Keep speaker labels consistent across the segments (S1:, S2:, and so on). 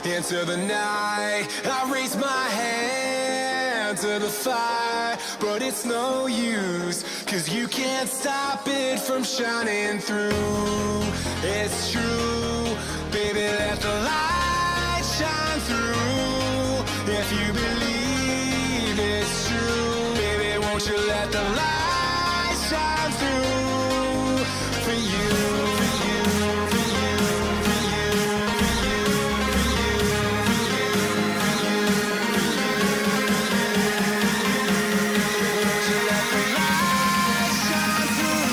S1: into the night. I raise my hand to the fire, but it's no use, 'cause you can't stop it from shining through. It's true, baby, let the light shine through. If you believe it's true, baby, won't you let the light shine through for you, for you, for you, for you, for you, for you, for you, for you, for you. Won't you let the light shine through?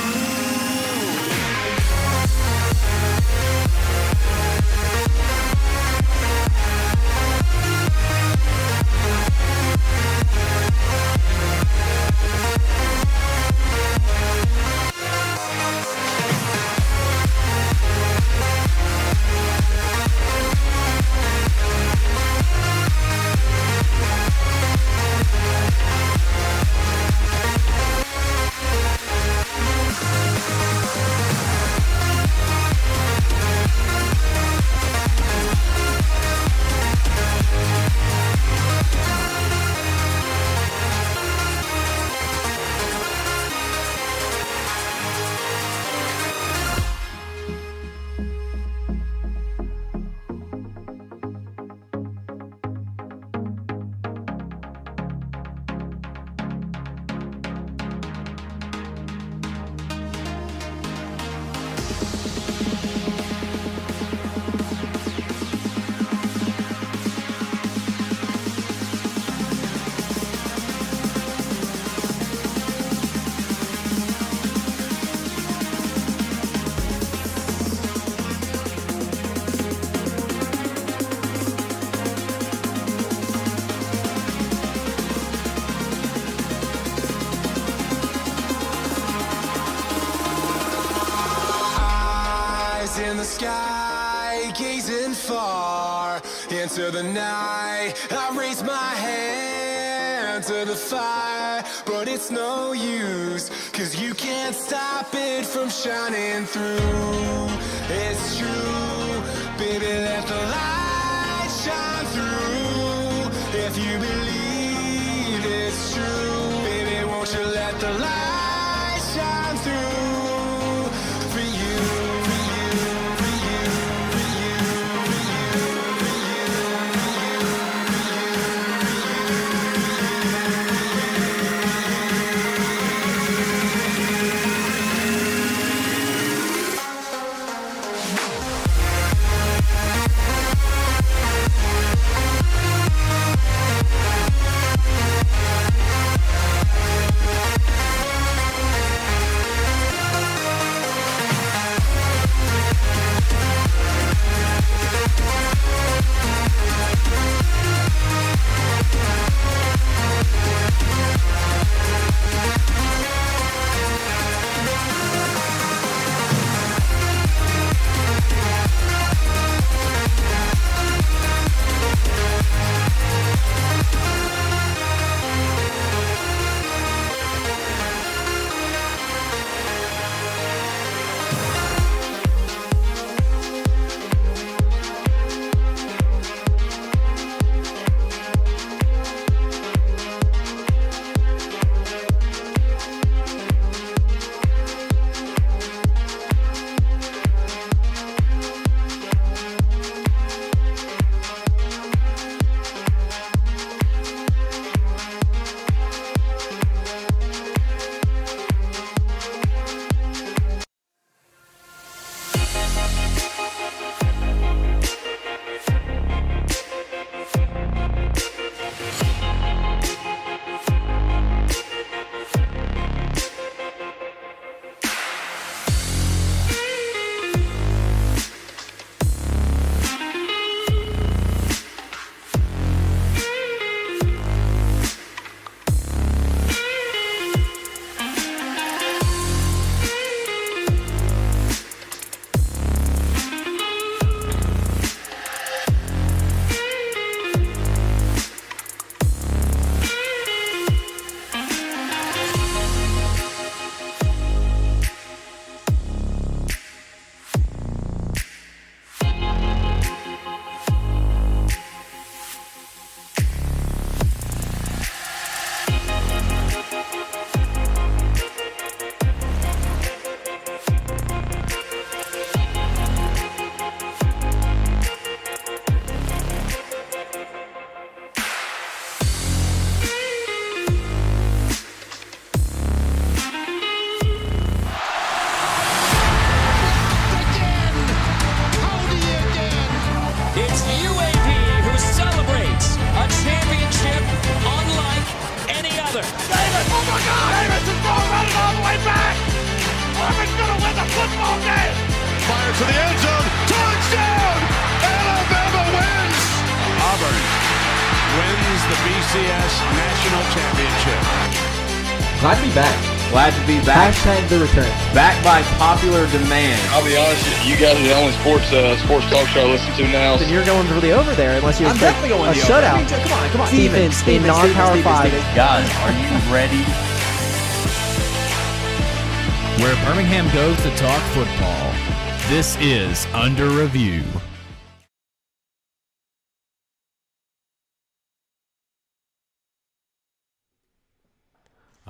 S1: In the sky, gazing far into the night. I raise my hand to the fire, but it's no use, 'cause you can't stop it from shining through. It's true, baby, let the light shine through. If you believe it's true, baby, won't you let the light shine through for you, for you, for you, for you, for you, for you, for you, for
S2: UAP, who celebrates a championship unlike any other.
S3: Davis, oh my God! Davis is going running all the way back! Auburn's going to win the football game!
S4: Fires to the end zone. Touchdown! Alabama wins! Auburn wins the BCS National Championship.
S5: Glad to be back.
S6: Glad to be back.
S5: Hashtag the return.
S6: Back by popular demand.
S7: I'll be honest, you guys are the only sports talk show I listen to now.
S5: Then you're going for the over there, unless you expect a shutout.
S6: Come on.
S5: Steven, non-power 5.
S6: Guys, are you ready?
S8: Where Birmingham goes to talk football. This is Under Review.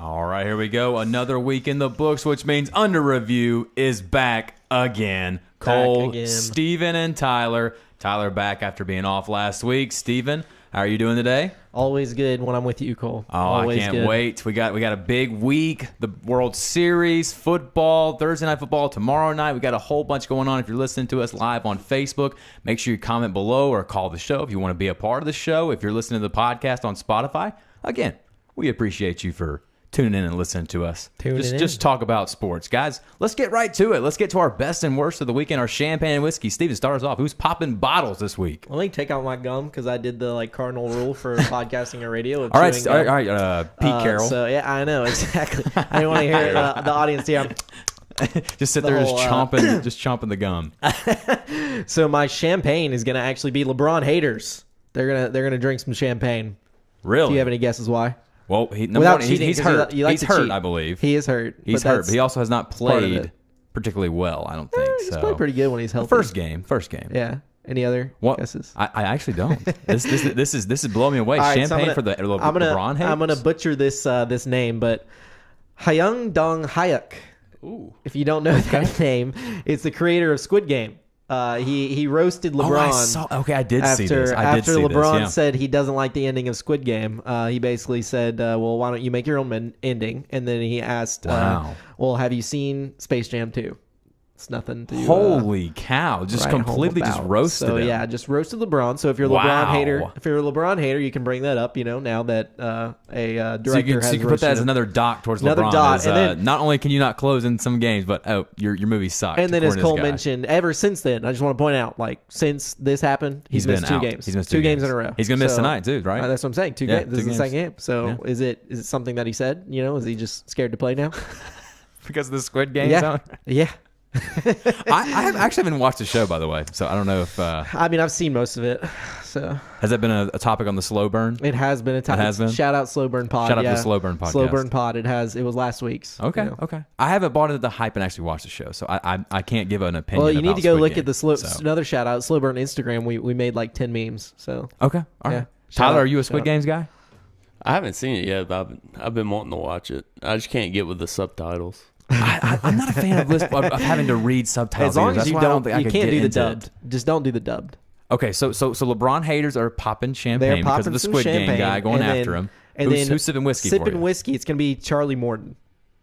S9: All right, here we go. Another week in the books, which means Under Review is back again. Cole, Steven, and Tyler. Tyler back after being off last week. Steven, how are you doing today?
S5: Always good when I'm with you, Cole.
S9: Oh,
S5: Always
S9: I can't
S5: good.
S9: wait. We got a big week. The World Series, football, Thursday Night Football, tomorrow night. We got a whole bunch going on. If you're listening to us live on Facebook, make sure you comment below or call the show if you want to be a part of the show. If you're listening to the podcast on Spotify, again, we appreciate you for tuning in and listening to us. Just talk about sports. Guys, let's get right to it. Let's get to our best and worst of the weekend, our champagne and whiskey. Steven, start us off. Who's popping bottles this week?
S5: Let me take out my gum because I did the cardinal rule for podcasting or radio.
S9: All right, Pete Carroll.
S5: So, yeah, I know, exactly. I didn't want to hear the audience here.
S9: Just sit there just chomping the gum.
S5: So my champagne is going to actually be LeBron haters. They're gonna drink some champagne.
S9: Really?
S5: Do you have any guesses why?
S9: Well,
S5: Without
S9: he's hurt.
S5: You like
S9: he's
S5: to
S9: hurt,
S5: cheat.
S9: I believe.
S5: He is hurt.
S9: He's hurt, but he also has not
S5: part of
S9: played
S5: it.
S9: particularly well, I don't think.
S5: He's played pretty good when he's healthy.
S9: First game.
S5: Yeah. Any other guesses?
S9: I actually don't. This is blowing me away.
S5: All right,
S9: Champagne
S5: so
S9: for the LeBron haters?
S5: I'm gonna butcher this name, but Hyung Dong Hyuk.
S9: Ooh.
S5: If you don't know that name, it's the creator of Squid Game. He roasted LeBron.
S9: I did see this.
S5: After LeBron said he doesn't like the ending of Squid Game, he basically said, well, why don't you make your own ending? And then he asked, well, have you seen Space Jam 2? It's nothing to
S9: holy cow! Just completely just roasted him.
S5: Yeah, just roasted LeBron. So if you're a LeBron hater, you can bring that up. Now that a director
S9: so you can put that as another dot towards LeBron. And then, not only can you not close in some games, but your movie sucked.
S5: And then, as Cole mentioned, ever since then, I just want to point out, since this happened, he's missed two games.
S9: He's missed
S5: two games in a row.
S9: He's gonna miss tonight too, right?
S5: That's what I'm saying. Two games. This is the second game. So is it something that he said? Is he just scared to play now?
S9: Because of the Squid Game?
S5: Yeah.
S9: I actually haven't watched the show, by the way, so I don't know if
S5: I've seen most of it. So
S9: has that been a topic on the Slow Burn?
S5: It has been a topic.
S9: It has been.
S5: Shout out Slow Burn Pod.
S9: Shout out to the Slow Burn Podcast.
S5: Slow Burn Pod. It was last week's.
S9: Okay. I haven't bought into the hype and actually watched the show, so I can't give an opinion.
S5: Well, you need to go look
S9: Game,
S5: at the another shout out Slow Burn Instagram. We made 10 memes. So
S9: okay, all right. Tyler, are you a Squid Games guy?
S10: I haven't seen it yet, but I've been wanting to watch it. I just can't get with the subtitles.
S9: I'm not a fan of having to read subtitles.
S5: As long as you don't
S9: think
S5: you can't do the dubbed. Just don't do the dubbed.
S9: Okay, so LeBron haters are popping champagne because of the Squid Game guy going after him.
S5: And
S9: who's sipping whiskey for you?
S5: Sipping whiskey. It's going to be Charlie Morton.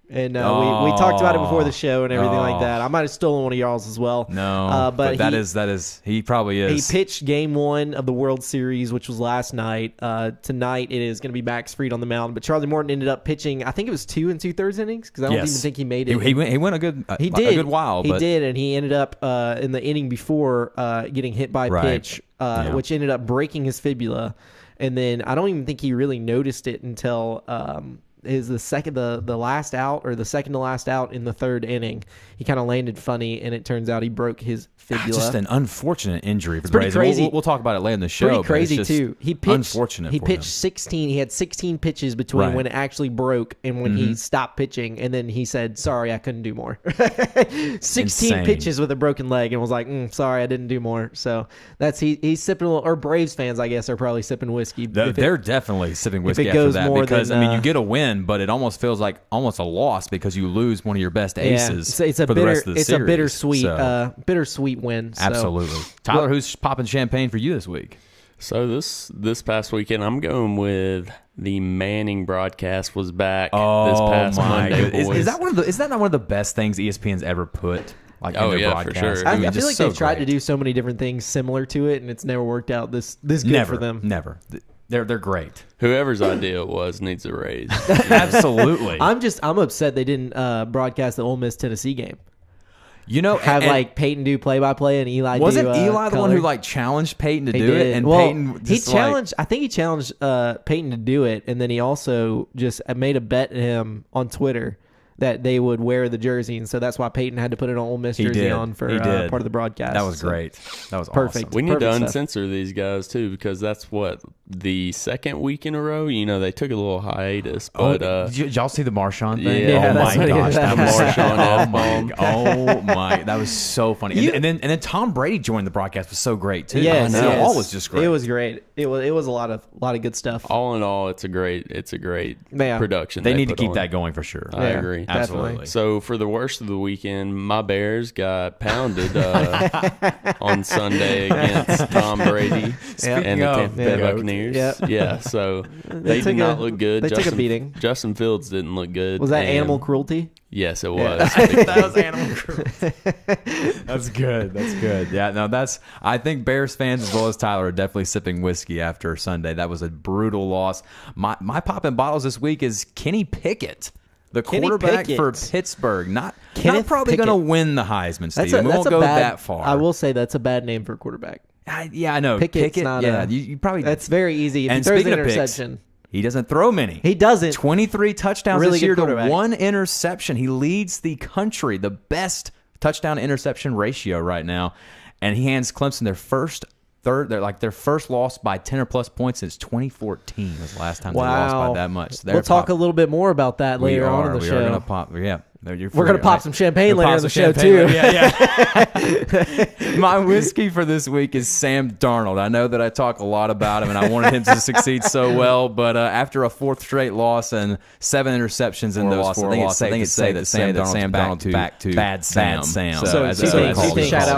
S5: And we talked about it before the show and everything like that. I might have stolen one of y'all's as well.
S9: No, but that is he probably is.
S5: He pitched Game 1 of the World Series, which was last night. Tonight it is going to be Max Fried on the mound. But Charlie Morton ended up pitching. I think it was 2 2/3 innings because I don't even think he made it.
S9: He went a good while.
S5: He did, and he ended up in the inning before getting hit by a pitch, which ended up breaking his fibula. And then I don't even think he really noticed it until. Is the last out or the second to last out in the third inning. He kind of landed funny, and it turns out he broke his fibula.
S9: Just an unfortunate injury for the
S5: pretty
S9: Rays.
S5: crazy.
S9: We'll talk about it later in the show.
S5: Pretty crazy
S9: but it's
S5: too. He pitched.
S9: Unfortunate.
S5: He pitched 16. He had 16 pitches between when it actually broke and when he stopped pitching, and then he said, "Sorry, I couldn't do more." 16
S9: Insane.
S5: pitches with a broken leg, and was like, "Sorry, I didn't do more." So that's he's sipping. Or Braves fans, I guess, are probably sipping whiskey.
S9: They're definitely sipping whiskey
S5: after
S9: that because you get a win, but it almost feels like almost a loss because you lose one of your best aces.
S5: It's a
S9: for the rest of the
S5: it's
S9: series.
S5: a bittersweet win. So.
S9: Absolutely. Tyler, who's popping champagne for you this week?
S10: So this past weekend, I'm going with the Manning broadcast was back this past Monday.
S9: Is that not one of the best things ESPN's ever put Like
S10: Oh,
S9: in their
S10: yeah, for
S9: broadcast.
S10: sure.
S5: I
S10: mean,
S5: feel
S9: just
S5: like
S9: so
S5: they've tried to
S9: great.
S5: do so many different things similar to it, and it's never worked out this good
S9: Never
S5: for them.
S9: Never. They're great.
S10: Whoever's idea it was needs a raise.
S9: Absolutely.
S5: I'm upset they didn't broadcast the Ole Miss Tennessee game.
S9: You know,
S5: Have
S9: and
S5: like Peyton do play-by-play and Eli
S9: wasn't
S5: do
S9: Eli the one
S5: color.
S9: who like challenged Peyton to
S5: He
S9: do
S5: did.
S9: it? And
S5: well,
S9: Peyton just
S5: he challenged. I think he challenged Peyton to do it, and then he also just made a bet to him on Twitter that they would wear the jersey, and so that's why Peyton had to put an Ole Miss
S9: He
S5: jersey
S9: did.
S5: on for
S9: He did.
S5: part of the broadcast.
S9: That was
S5: So,
S9: great. That was
S5: perfect.
S9: awesome.
S10: We need to
S5: Perfect stuff.
S10: uncensor these guys too, because that's what the second week in a row. You know, they took a little hiatus, but
S9: did y'all see the Marshawn thing?
S10: Yeah,
S9: oh
S5: that's
S9: my
S5: what he
S9: gosh,
S5: was
S9: that was
S10: Marshawn
S9: oh my, that was so funny. And then Tom Brady joined the broadcast was so great too.
S5: Yes,
S9: it
S5: yes.
S9: all was just great.
S5: It was great. It was a lot of good stuff.
S10: all in all, it's a great
S5: Yeah.
S10: production.
S9: They need to
S10: put
S9: keep
S10: on.
S9: that going for sure.
S10: I agree.
S9: Absolutely.
S10: So for the worst of the weekend, my Bears got pounded on Sunday against Tom Brady and the Tampa Bay Buccaneers.
S5: Yep.
S10: Yeah, so they
S5: took
S10: did not
S5: a-
S10: look good.
S5: they took a beating.
S10: Justin Fields didn't look good.
S5: Was that
S10: and-
S5: animal cruelty?
S10: Yes, it was.
S9: That was animal cruelty. That's good. That's good. Yeah, no, I think Bears fans as well as Tyler are definitely sipping whiskey after Sunday. That was a brutal loss. My popping bottles this week is Kenny Pickett, the
S5: Kenny
S9: quarterback
S5: Pickett.
S9: for Pittsburgh. Not
S5: Kenneth
S9: probably going to
S5: Pickett.
S9: win the Heisman,
S5: That's
S9: Steve. We won't go
S5: bad,
S9: that far.
S5: I will say that's a bad name for a quarterback.
S9: Yeah, I know.
S5: Pickett's
S9: Pickett,
S5: not
S9: yeah,
S5: a-
S9: you probably.
S5: That's very easy. If
S9: And
S5: he throws an
S9: speaking of picks,
S5: interception,
S9: he doesn't throw many.
S5: he doesn't.
S9: 23 touchdowns
S5: Really
S9: this
S5: good
S9: year to
S5: quarterback.
S9: 1 interception. He leads the country, the best touchdown interception ratio right now, and he hands Clemson their first loss by 10 or plus points since 2014 was the last time they lost by that much. So
S5: We'll talk a little bit more about that later on in the
S9: we
S5: show.
S9: are gonna pop. Yeah.
S5: We're gonna pop some champagne later in the show
S9: too.
S5: too.
S9: Yeah. My whiskey for this week is Sam Darnold. I know that I talk a lot about him, and I wanted him to succeed so well. But after a fourth straight loss and 7 interceptions in those 4 losses, I think it's safe to say that Sam Darnold's back to bad Sam.
S5: So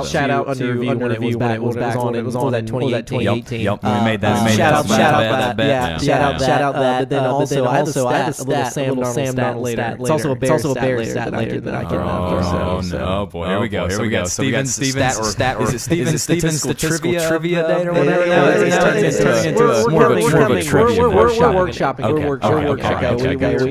S5: shout out under review when it was back. It was on that 2018.
S9: Yep. We made that.
S5: Shout out that.
S9: Yeah.
S5: Shout out that. But then also I have a little Sam Darnold later. It's also a Bears stat later that I can remember.
S9: Oh boy, here we go. So we got Steven's stat or is it Steven's statistical trivia day or whatever?
S5: We're workshopping.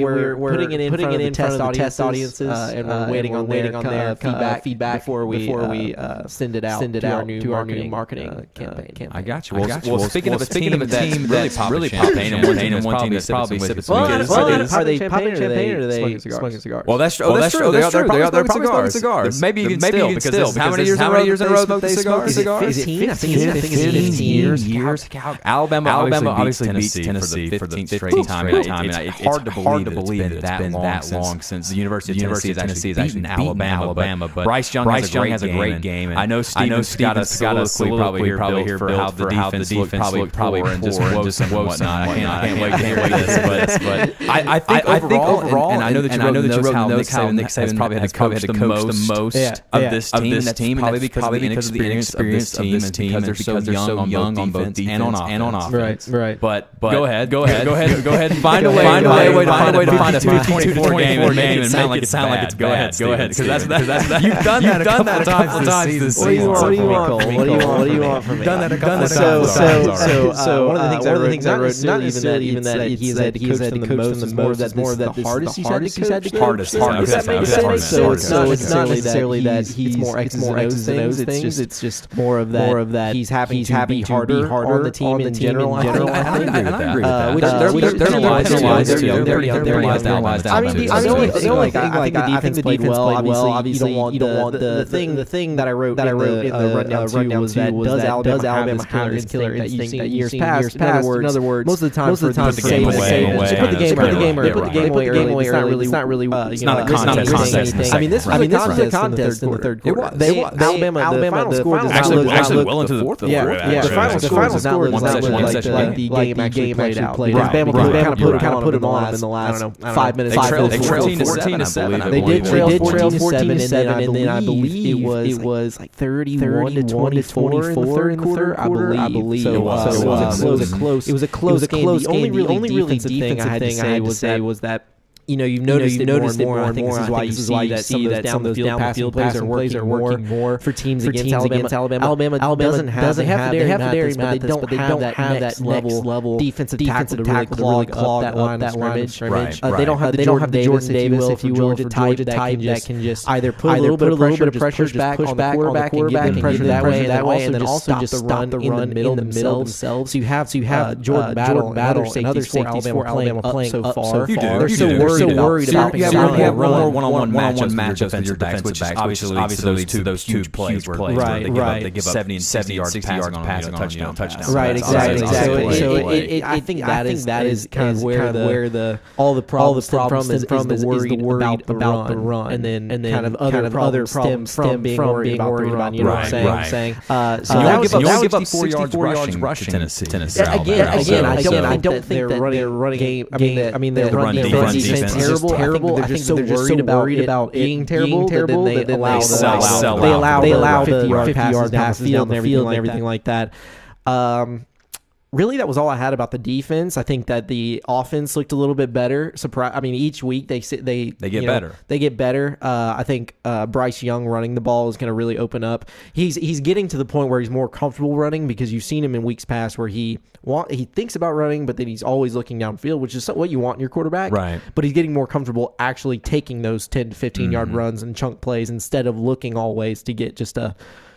S5: We're putting it in front of the test audiences, and we're waiting on their feedback before we send it out to our new marketing campaign.
S9: I got you. Well, speaking of a team that's really popping and one team that's probably sipping some
S5: Are they popping champagne or are they smoking cigars?
S9: Well, that's true. They're probably smoking cigars. Maybe you can still because how many years in a row smoked cigars?
S5: Is it 15? I think it's
S9: 15 years. Alabama obviously beats Tennessee for the 15th straight time. It's hard to believe it's been that long since the University of Tennessee has actually beaten Alabama. But Bryce Young has a great game. I know Steve's got a soliloquy probably here for how the defense looked probably and just woes and whatnot. I can't wait to hear this. But I think overall, and I know that you wrote the notes how Nick Saban probably had to coach the most of this team, probably because of the inexperience of this team because they're so young on both defense and on offense.
S5: Right.
S9: But go ahead and find a way to find a 52-24 game and make it sound like it's bad. Go ahead, because that's you've done that a couple times this season.
S5: What do you want from me?
S9: Done that a couple times.
S5: So one of the things I wrote, not even that he's had to coach the most, and more of that the hardest he's had to coach. So it's not necessarily that he's more X's and O's things. It's just more of that he's happy to be harder on the team in general. I
S9: agree with that. They're penalized.
S5: I mean, the only thing I think the defense played well. Obviously, you don't want the thing that I wrote in the rundown too was that does Alabama have this killer instinct that years past. In other words, most of the time
S9: put the game away early.
S5: It's not really
S9: it's not a contest.
S5: I mean, this was a contest in the third quarter. Alabama, the final score
S9: actually well into the fourth.
S5: The final score does not look like the game actually played out. Alabama kind of put them on in the last 5 minutes.
S9: They trailed 14-7.
S5: They did trail 14-7, and then I believe it was like 31-24 in the third quarter. I believe. So it was a close game. The only really defensive thing I had to say was that you've noticed it more and more. I think this is why you see that some of those down the field passing plays are working more for teams against Alabama. Alabama doesn't have they have Dairy Mathis, but they don't have that level defensive tackle to really clog that line of scrimmage. They don't have the Jordan Davis, if you will, for Georgia type that can just either put a little bit of pressure, push back on the quarterback and give pressure that way, and then also just stop the run in the middle themselves. So you have Jordan Battle and other safeties for Alabama playing up so far. They're so worried about
S9: you have more one-on-one matchups with your defensive backs, obviously those two plays where they give up 70 and 60 yards passing on touchdown.
S5: Right, exactly. So I think that is kind of where all the problems is worried about the run, and then kind of other problems from being worried about the run. You know what I'm saying? So
S9: that would give up 4 yards rushing to Tennessee.
S5: Again, I don't think that their running game. I mean, their run defense is terrible. I think they're just so worried about being terrible that they allow the 50-yard passes down the field and everything like that. Really, that was all I had about the defense. I think that the offense looked a little bit better. Each week they get better. They get better. I think Bryce Young running the ball is going to really open up. He's getting to the point where he's more comfortable running, because you've seen him in weeks past where he thinks about running, but then he's always looking downfield, which is what you want in your quarterback.
S9: Right.
S5: But he's getting more comfortable actually taking those 10 to 15-yard runs and chunk plays instead of looking always to get just a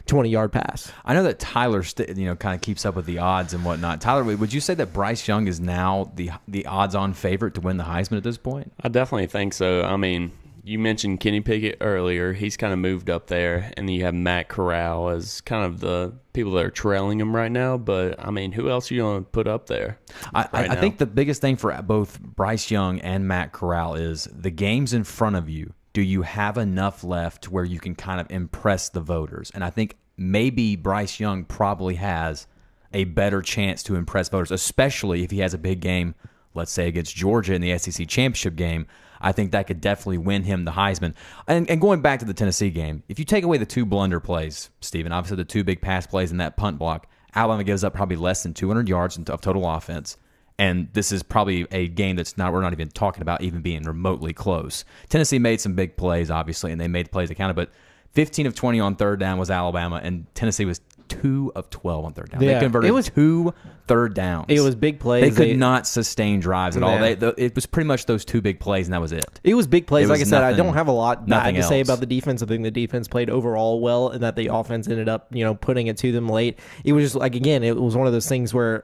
S5: 20-yard pass.
S9: I know that Tyler, kind of keeps up with the odds and whatnot. Tyler, would you say that Bryce Young is now the odds-on favorite to win the Heisman at this point?
S10: I definitely think so. I mean, you mentioned Kenny Pickett earlier. He's kind of moved up there, and then you have Matt Corral as kind of the people that are trailing him right now. But, I mean, who else are you going to put up there?
S9: I think the biggest thing for both Bryce Young and Matt Corral is the games in front of you. Do you have enough left where you can kind of impress the voters? And I think maybe Bryce Young probably has a better chance to impress voters, especially if he has a big game, let's say against Georgia in the SEC championship game. I think that could definitely win him the Heisman. And going back to the Tennessee game, if you take away the two blunder plays, Stephen, obviously the two big pass plays and that punt block, Alabama gives up probably less than 200 yards of total offense. And this is probably a game we're not even talking about even being remotely close. Tennessee made some big plays, obviously, and they made plays that counted, but 15 of 20 on third down was Alabama, and Tennessee was 2 of 12 on third down.
S5: Yeah,
S9: they converted 2 third downs.
S5: It was big plays.
S9: They could not sustain drives at all. It was pretty much those 2 big plays, and that was it.
S5: It was big plays. Like I said, I don't have a lot bad to say about the defense. I think the defense played overall well, and that the offense ended up, putting it to them late. It was just like, again, it was one of those things where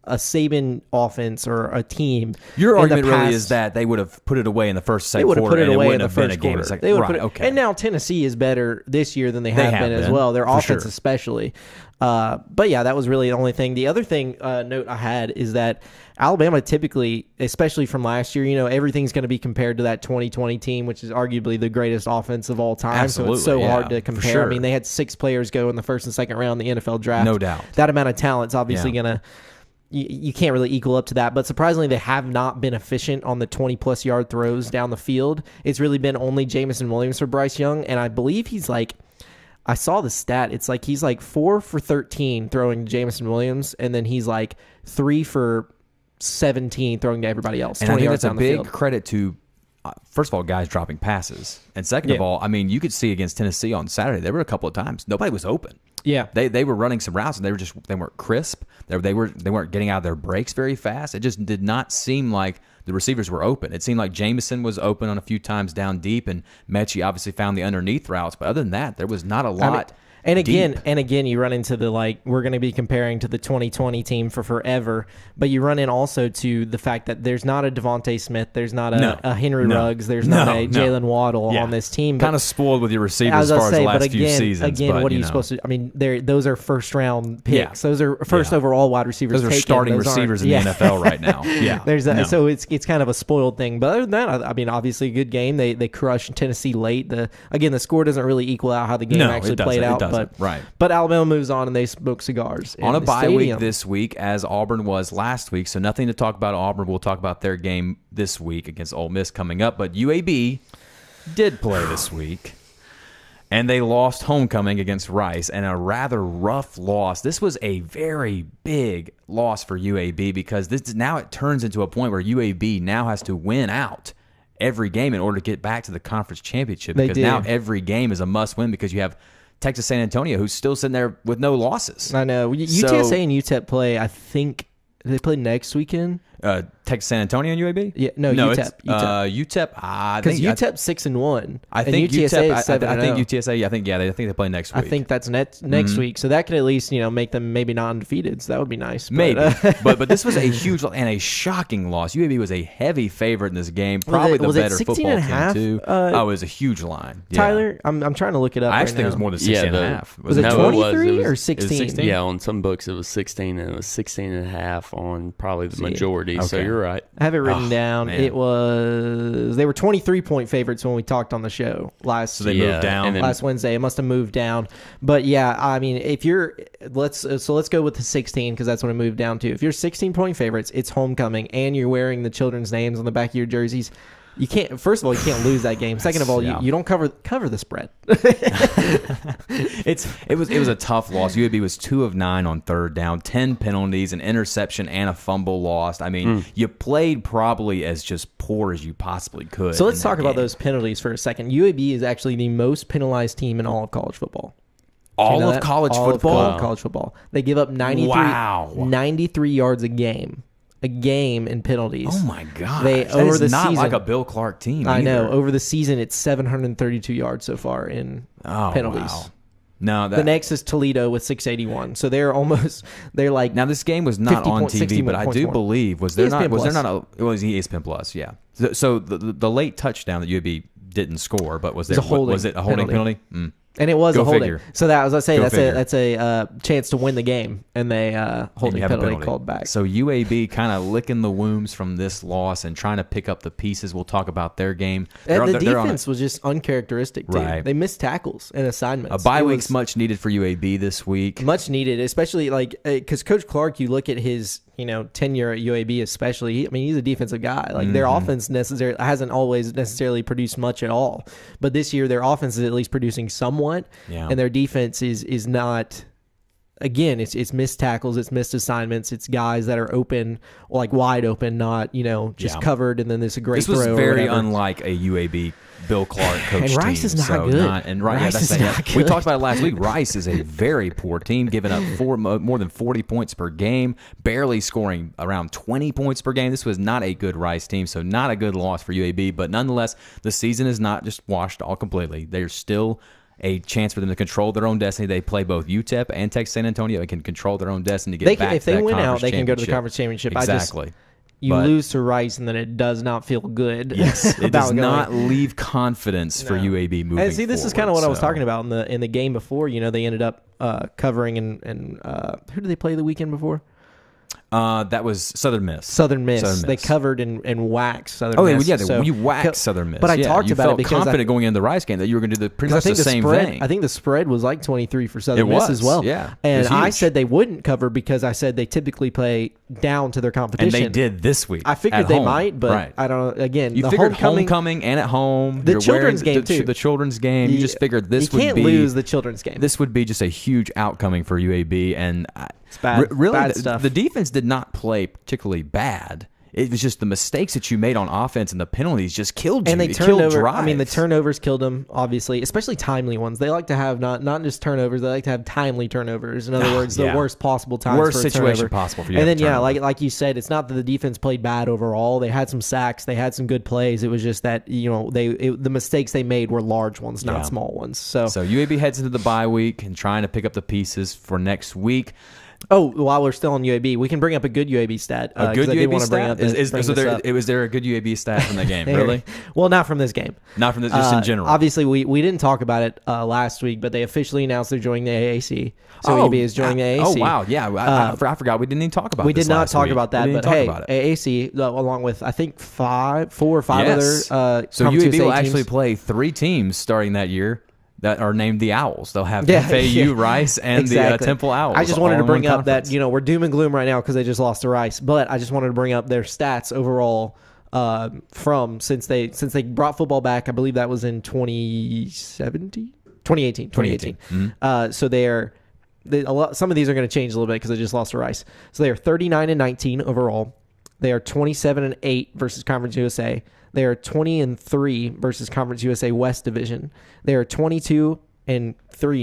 S5: a Saban offense or a team.
S9: Your argument really is that they would have put it away in the first, second quarter. They would have put it away in the first quarter.
S5: They would okay. And now Tennessee is better this year than they have been as well. Their offense especially. But yeah, that was really the only thing. The other thing note I had is that Alabama typically, especially from last year, everything's going to be compared to that 2020 team, which is arguably the greatest offense of all time.
S9: Absolutely,
S5: so it's so hard to compare. Sure. I mean, they had 6 players go in the first and second round of the NFL draft.
S9: No doubt.
S5: That amount of talent's obviously going to... You can't really equal up to that, but surprisingly, they have not been efficient on the 20-plus yard throws down the field. It's really been only Jameson Williams for Bryce Young, and I believe he's like, I saw the stat. It's like he's like 4 for 13 throwing to Jameson Williams, and then he's like 3 for 17 throwing to everybody else.
S9: And I think that's a big credit to, first of all, guys dropping passes, and second of all, I mean, you could see against Tennessee on Saturday, there were a couple of times nobody was open.
S5: Yeah,
S9: they were running some routes and they weren't crisp. They weren't getting out of their breaks very fast. It just did not seem like the receivers were open. It seemed like Jameson was open on a few times down deep, and Mechie obviously found the underneath routes. But other than that, there was not a lot.
S5: And again, you run into the we're going to be comparing to the 2020 team for forever, but you run in also to the fact that there's not a Devontae Smith, there's not a Henry Ruggs, there's not a Jalen Waddle on this team.
S9: Kind of spoiled with your receivers as far as the last few seasons.
S5: Again, what are you supposed to? I mean, those are first round picks. Those are first overall wide receivers.
S9: Those are starting receivers in the NFL right now. Yeah,
S5: so it's kind of a spoiled thing. But other than that, I mean, obviously a good game. They crushed Tennessee late. The score doesn't really equal out how the game actually played out. But Alabama moves on and they smoke cigars
S9: on a bye week this week, as Auburn was last week. So nothing to talk about Auburn. We'll talk about their game this week against Ole Miss coming up. But UAB did play this week, and they lost homecoming against Rice, and a rather rough loss. This was a very big loss for UAB because now it turns into a point where UAB now has to win out every game in order to get back to the conference championship.
S5: They
S9: Because
S5: did.
S9: now every game is a must-win because you have Texas San Antonio, who's still sitting there with no losses.
S5: I know. UTSA and UTEP play, I think, they play next weekend?
S9: Texas San Antonio and UAB?
S5: Yeah, no,
S9: it's,
S5: UTEP.
S9: UTEP. I
S5: Because
S9: think
S5: UTEP's 6-1.
S9: I think
S5: and UTSA
S9: UTEP.
S5: is 7-0.
S9: I think UTSA. I think they play next week.
S5: I think that's next week, so that could at least make them maybe not undefeated. So that would be nice. But,
S9: Maybe, but this was a huge and a shocking loss. UAB was a heavy favorite in this game, probably the better football team too. It was a huge line. Yeah.
S5: Tyler, I'm trying to look it up.
S9: I actually think it was more than 16 and a half.
S5: Was it 23 or 16?
S10: Yeah, on some books it was 16, and it was 16 and a half on probably the majority.
S9: Okay.
S10: So you're right.
S5: I have it written down.
S9: Man.
S5: They were 23-point favorites when we talked on the show last.
S9: So they moved down
S5: last Wednesday. It must have moved down. But yeah, I mean, if you're let's go with the 16 because that's what it moved down to. If you're 16-point favorites, it's homecoming, and you're wearing the children's names on the back of your jerseys. You can't. First of all, you can't lose that game. Second of all, you don't cover the spread.
S9: It was a tough loss. UAB was 2 of 9 on third down, 10 penalties, an interception, and a fumble lost. I mean, you played probably as just poor as you possibly could.
S5: So let's talk about those penalties for a second. UAB is actually the most penalized team in all of college football.
S9: All of college football.
S5: College football. They give up 93 yards a game in penalties.
S9: Oh my god!
S5: They
S9: that
S5: over
S9: is
S5: the
S9: not
S5: season,
S9: like a Bill Clark team.
S5: I know.
S9: either.
S5: Over the season, it's 732 yards so far in penalties.
S9: Wow. No,
S5: The next is Toledo with 681. So they're like
S9: now this game was not on TV, but I do believe was there not it was ESPN Plus, yeah. So the late touchdown that UAB didn't score, but was it a holding penalty?
S5: And it was a holding.
S9: Figure.
S5: So that was I say
S9: Go
S5: that's a chance to win the game, and they holding penalty called back.
S9: So UAB kind of licking the wounds from this loss and trying to pick up the pieces. We'll talk about their game.
S5: The defense was just uncharacteristic. Too.
S9: Right.
S5: They missed tackles and assignments.
S9: A bye week's much needed for UAB this week.
S5: Much needed, especially because Coach Clark. You look at his tenure at UAB, especially. He's a defensive guy. Like their offense hasn't always necessarily produced much at all, but this year their offense is at least producing somewhat.
S9: Yeah.
S5: And their defense is not. Again, it's missed tackles, it's missed assignments, it's guys that are open, like wide open, not just covered, and then there's a great throw.
S9: This was very unlike a UAB Bill Clark coach
S5: and Rice
S9: team.
S5: is not good.
S9: Rice is not good. We talked about it last week. Rice is a very poor team, giving up more than 40 points per game, barely scoring around 20 points per game. This was not a good Rice team, so not a good loss for UAB. But nonetheless, the season is not just washed all completely. There's still a chance for them to control their own destiny. They play both UTEP and Texas San Antonio and can control their own destiny to get back
S5: if
S9: to that
S5: they win out,
S9: conference
S5: they can go to the
S9: championship.
S5: conference championship.
S9: Exactly.
S5: You lose to Rice, and then it does not feel good.
S9: Yes, it does
S5: going.
S9: not leave confidence for UAB moving.
S5: And see, this is kind of what I was talking about in the game before. They ended up covering and who did they play the weekend before?
S9: That was Southern Miss.
S5: Southern Miss. They covered and waxed Southern Miss.
S9: You waxed Southern Miss.
S5: But I talked about it because
S9: I felt confident going into the Rice game that you were going to do pretty much the same thing.
S5: I think the spread was like 23 for Southern Miss as well.
S9: Yeah,
S5: and I said they wouldn't cover because I said they typically play down to their competition.
S9: And they did this week.
S5: I figured they might, but I don't know. Again,
S9: you figured homecoming and at home.
S5: The children's game too.
S9: The children's game. You just figured this would be.
S5: You can't lose the children's game.
S9: This would be just a huge outcoming for UAB, and
S5: it's bad.
S9: Really,
S5: bad stuff.
S9: The defense did not play particularly bad. It was just the mistakes that you made on offense and the penalties just killed you.
S5: And they turned over. The turnovers killed them, obviously, especially timely ones. They like to have not just turnovers. They like to have timely turnovers. In other words, the worst possible times.
S9: Worst
S5: for a
S9: situation
S5: turnover.
S9: possible for you.
S5: And then like you said, it's not that the defense played bad overall. They had some sacks. They had some good plays. It was just that the mistakes they made were large ones, not small ones. So
S9: UAB heads into the bye week and trying to pick up the pieces for next week.
S5: Oh, while we're still on UAB, we can bring up a good UAB stat.
S9: A good UAB stat? Was there a good UAB stat from the game? Really?
S5: Well, not from this game.
S9: Not from this, just in general.
S5: Obviously, we didn't talk about it last week, but they officially announced they're joining the AAC. So UAB is joining the AAC.
S9: Oh, wow. Yeah. I forgot. We didn't even talk about it.
S5: We did not talk about that, but hey, AAC, along with, I think, 4 or 5 other
S9: so UAB will actually play 3 teams starting that year that are named the Owls. They'll have FAU, Rice, and the Temple Owls.
S5: I just wanted to bring up that, we're doom and gloom right now because they just lost to Rice, but I just wanted to bring up their stats overall since they brought football back. I believe that was in 2018. Mm-hmm. So some of these are going to change a little bit because they just lost to Rice. So they are 39-19 overall. They are 27-8 versus Conference USA. They are 20-3 versus Conference USA West Division. They are 22-3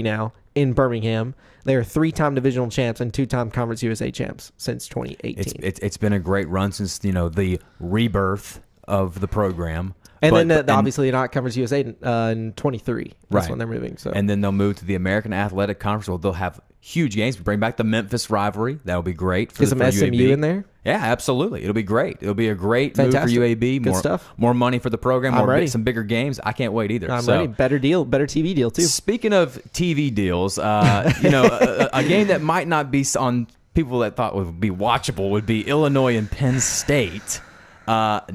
S5: now in Birmingham. They are 3-time divisional champs and 2-time Conference USA champs since 2018.
S9: It's been a great run since the rebirth of the program.
S5: And then obviously not Conference USA in 23. That's when they're moving. So
S9: and then they'll move to the American Athletic Conference. Well, they'll have huge games. Bring back the Memphis rivalry. That'll be great.
S5: Get some SMU
S9: UAB
S5: in there.
S9: Yeah, absolutely. It'll be great. It'll be a great move for UAB.
S5: Good stuff.
S9: More money for the program. Some bigger games. I can't wait either.
S5: I'm ready. Better deal. Better TV deal too.
S9: Speaking of TV deals, a game that might not be on people that thought would be watchable would be Illinois and Penn State. 9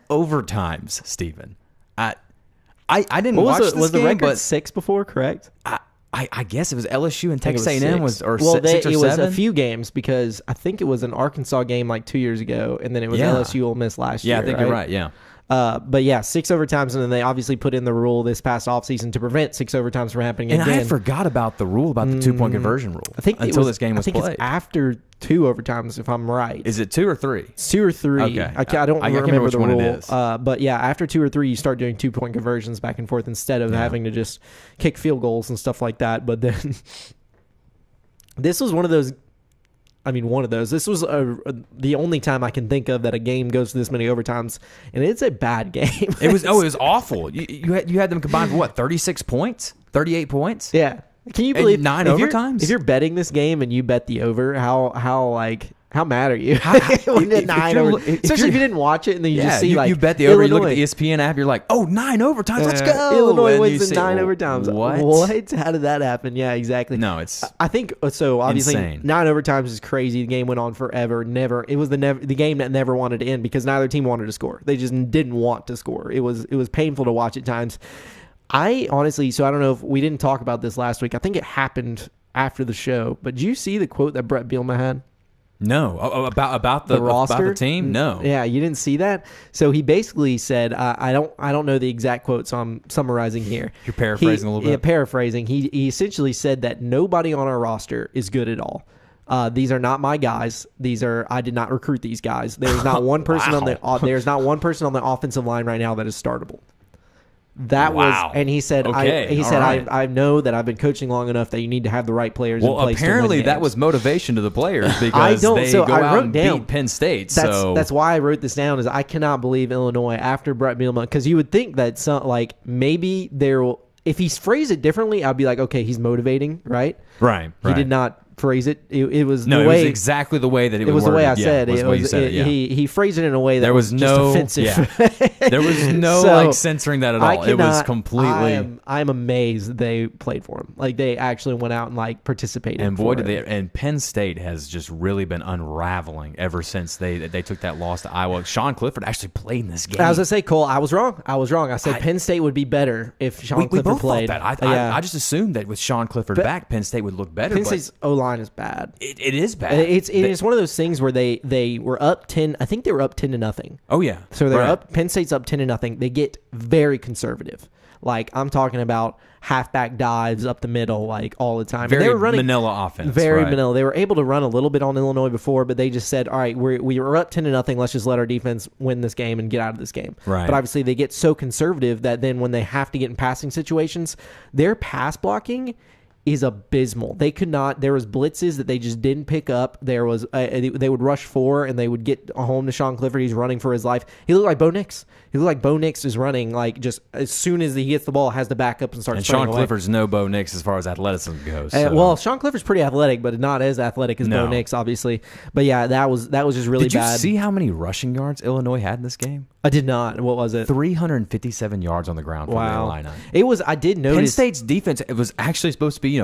S9: overtimes, Stephen. I didn't watch this game.
S5: Was the record
S9: but
S5: 6 before, correct?
S9: I guess it was LSU and Texas A&M was 6 or 7.
S5: It was a few games because I think it was an Arkansas game like 2 years ago, and then it was LSU Ole Miss last year.
S9: Yeah, I think you're right. Yeah.
S5: But yeah, 6 overtimes, and then they obviously put in the rule this past offseason to prevent 6 overtimes from happening again.
S9: And I had forgot about the rule about the 2-point conversion rule.
S5: I think
S9: until this game was
S5: played. It's after 2 overtimes, if I'm right.
S9: Is it 2 or 3?
S5: It's 2 or 3.
S9: Okay.
S5: I don't remember
S9: which
S5: the
S9: one
S5: rule.
S9: it is.
S5: But yeah, after 2 or 3, you start doing 2-point conversions back and forth instead of having to just kick field goals and stuff like that. But then this was one of those. This was the only time I can think of that a game goes to this many overtimes, and it's a bad game.
S9: It was awful. You had them combined for what, 36 points, 38 points?
S5: Yeah. Can you believe
S9: 9 overtimes?
S5: If you're betting this game and you bet the over, how mad are you? We did 9 over, especially if you didn't watch it and then you just see
S9: you bet the over. You look at the ESPN app, you're like, 9 overtimes, let's go.
S5: Illinois wins in 9 overtimes. What? How did that happen? Yeah, exactly.
S9: No, it's
S5: I think so. Obviously,
S9: insane.
S5: 9 overtimes is crazy. The game went on forever. It was the game that never wanted to end because neither team wanted to score. They just didn't want to score. It was painful to watch at times. I honestly, so I don't know if we didn't talk about this last week. I think it happened after the show. But did you see the quote that Brett Bielema had?
S9: No, about the roster, about the team. No,
S5: yeah, you didn't see that. So he basically said, "I don't know the exact quote, so I'm summarizing here."
S9: You're paraphrasing a little bit.
S5: Yeah, paraphrasing. He essentially said that nobody on our roster is good at all. These are not my guys. I did not recruit these guys. There's not one person there's not one person on the offensive line right now that is startable. And he said, I know that I've been coaching long enough that you need to have the right players in place.
S9: Well, apparently that was motivation to the players because they go out and beat Penn State.
S5: That's why I wrote this down. Is I cannot believe Illinois after Brett Bielema, because you would think that maybe if he phrased it differently, I'd be like, okay, he's motivating, right?
S9: Right.
S5: He did not phrase it. It was
S9: it was exactly the way that it was
S5: the way I
S9: said.
S5: He phrased it in a way that
S9: there was no
S5: offensive.
S9: Yeah. There was no censoring that at all. It was completely.
S5: I'm amazed that they played for him. Like they actually went out and participated.
S9: And boy, did they! And Penn State has just really been unraveling ever since they took that loss to Iowa. Sean Clifford actually played in this game.
S5: I was gonna say, Cole, I was wrong. I said Penn State would be better if Sean Clifford
S9: both
S5: played.
S9: Thought that. I just assumed that with Sean Clifford back, Penn State would look better.
S5: Penn State's O-line is bad.
S9: It is bad.
S5: It's one of those things where they were up 10. I think they were up 10-0.
S9: Oh yeah.
S5: So they're up. Penn State's up 10-0. They get very conservative. Like I'm talking about halfback dives up the middle, all the time.
S9: Very
S5: they were running
S9: Manila offense.
S5: Very Manila. They were able to run a little bit on Illinois before, but they just said, "All right, we were up 10-0. Let's just let our defense win this game and get out of this game."
S9: Right.
S5: But obviously, they get so conservative that then when they have to get in passing situations, their pass blocking is abysmal. They could not. There was blitzes that they just didn't pick up. There was they would rush 4 and they would get home to Sean Clifford. He's running for his life. He looked like Bo Nix. He looked like Bo Nix is running just as soon as he gets the ball, has to back up and start.
S9: And
S5: Sean
S9: Clifford's no Bo Nix as far as athleticism goes.
S5: Well, Sean Clifford's pretty athletic, but not as athletic as Bo Nix, obviously. But yeah, that was just really bad.
S9: Did you see how many rushing yards Illinois had in this game?
S5: I did not. What was it?
S9: 357 yards on the ground for the Illini.
S5: It was. I did notice
S9: Penn State's defense. It was actually supposed to be,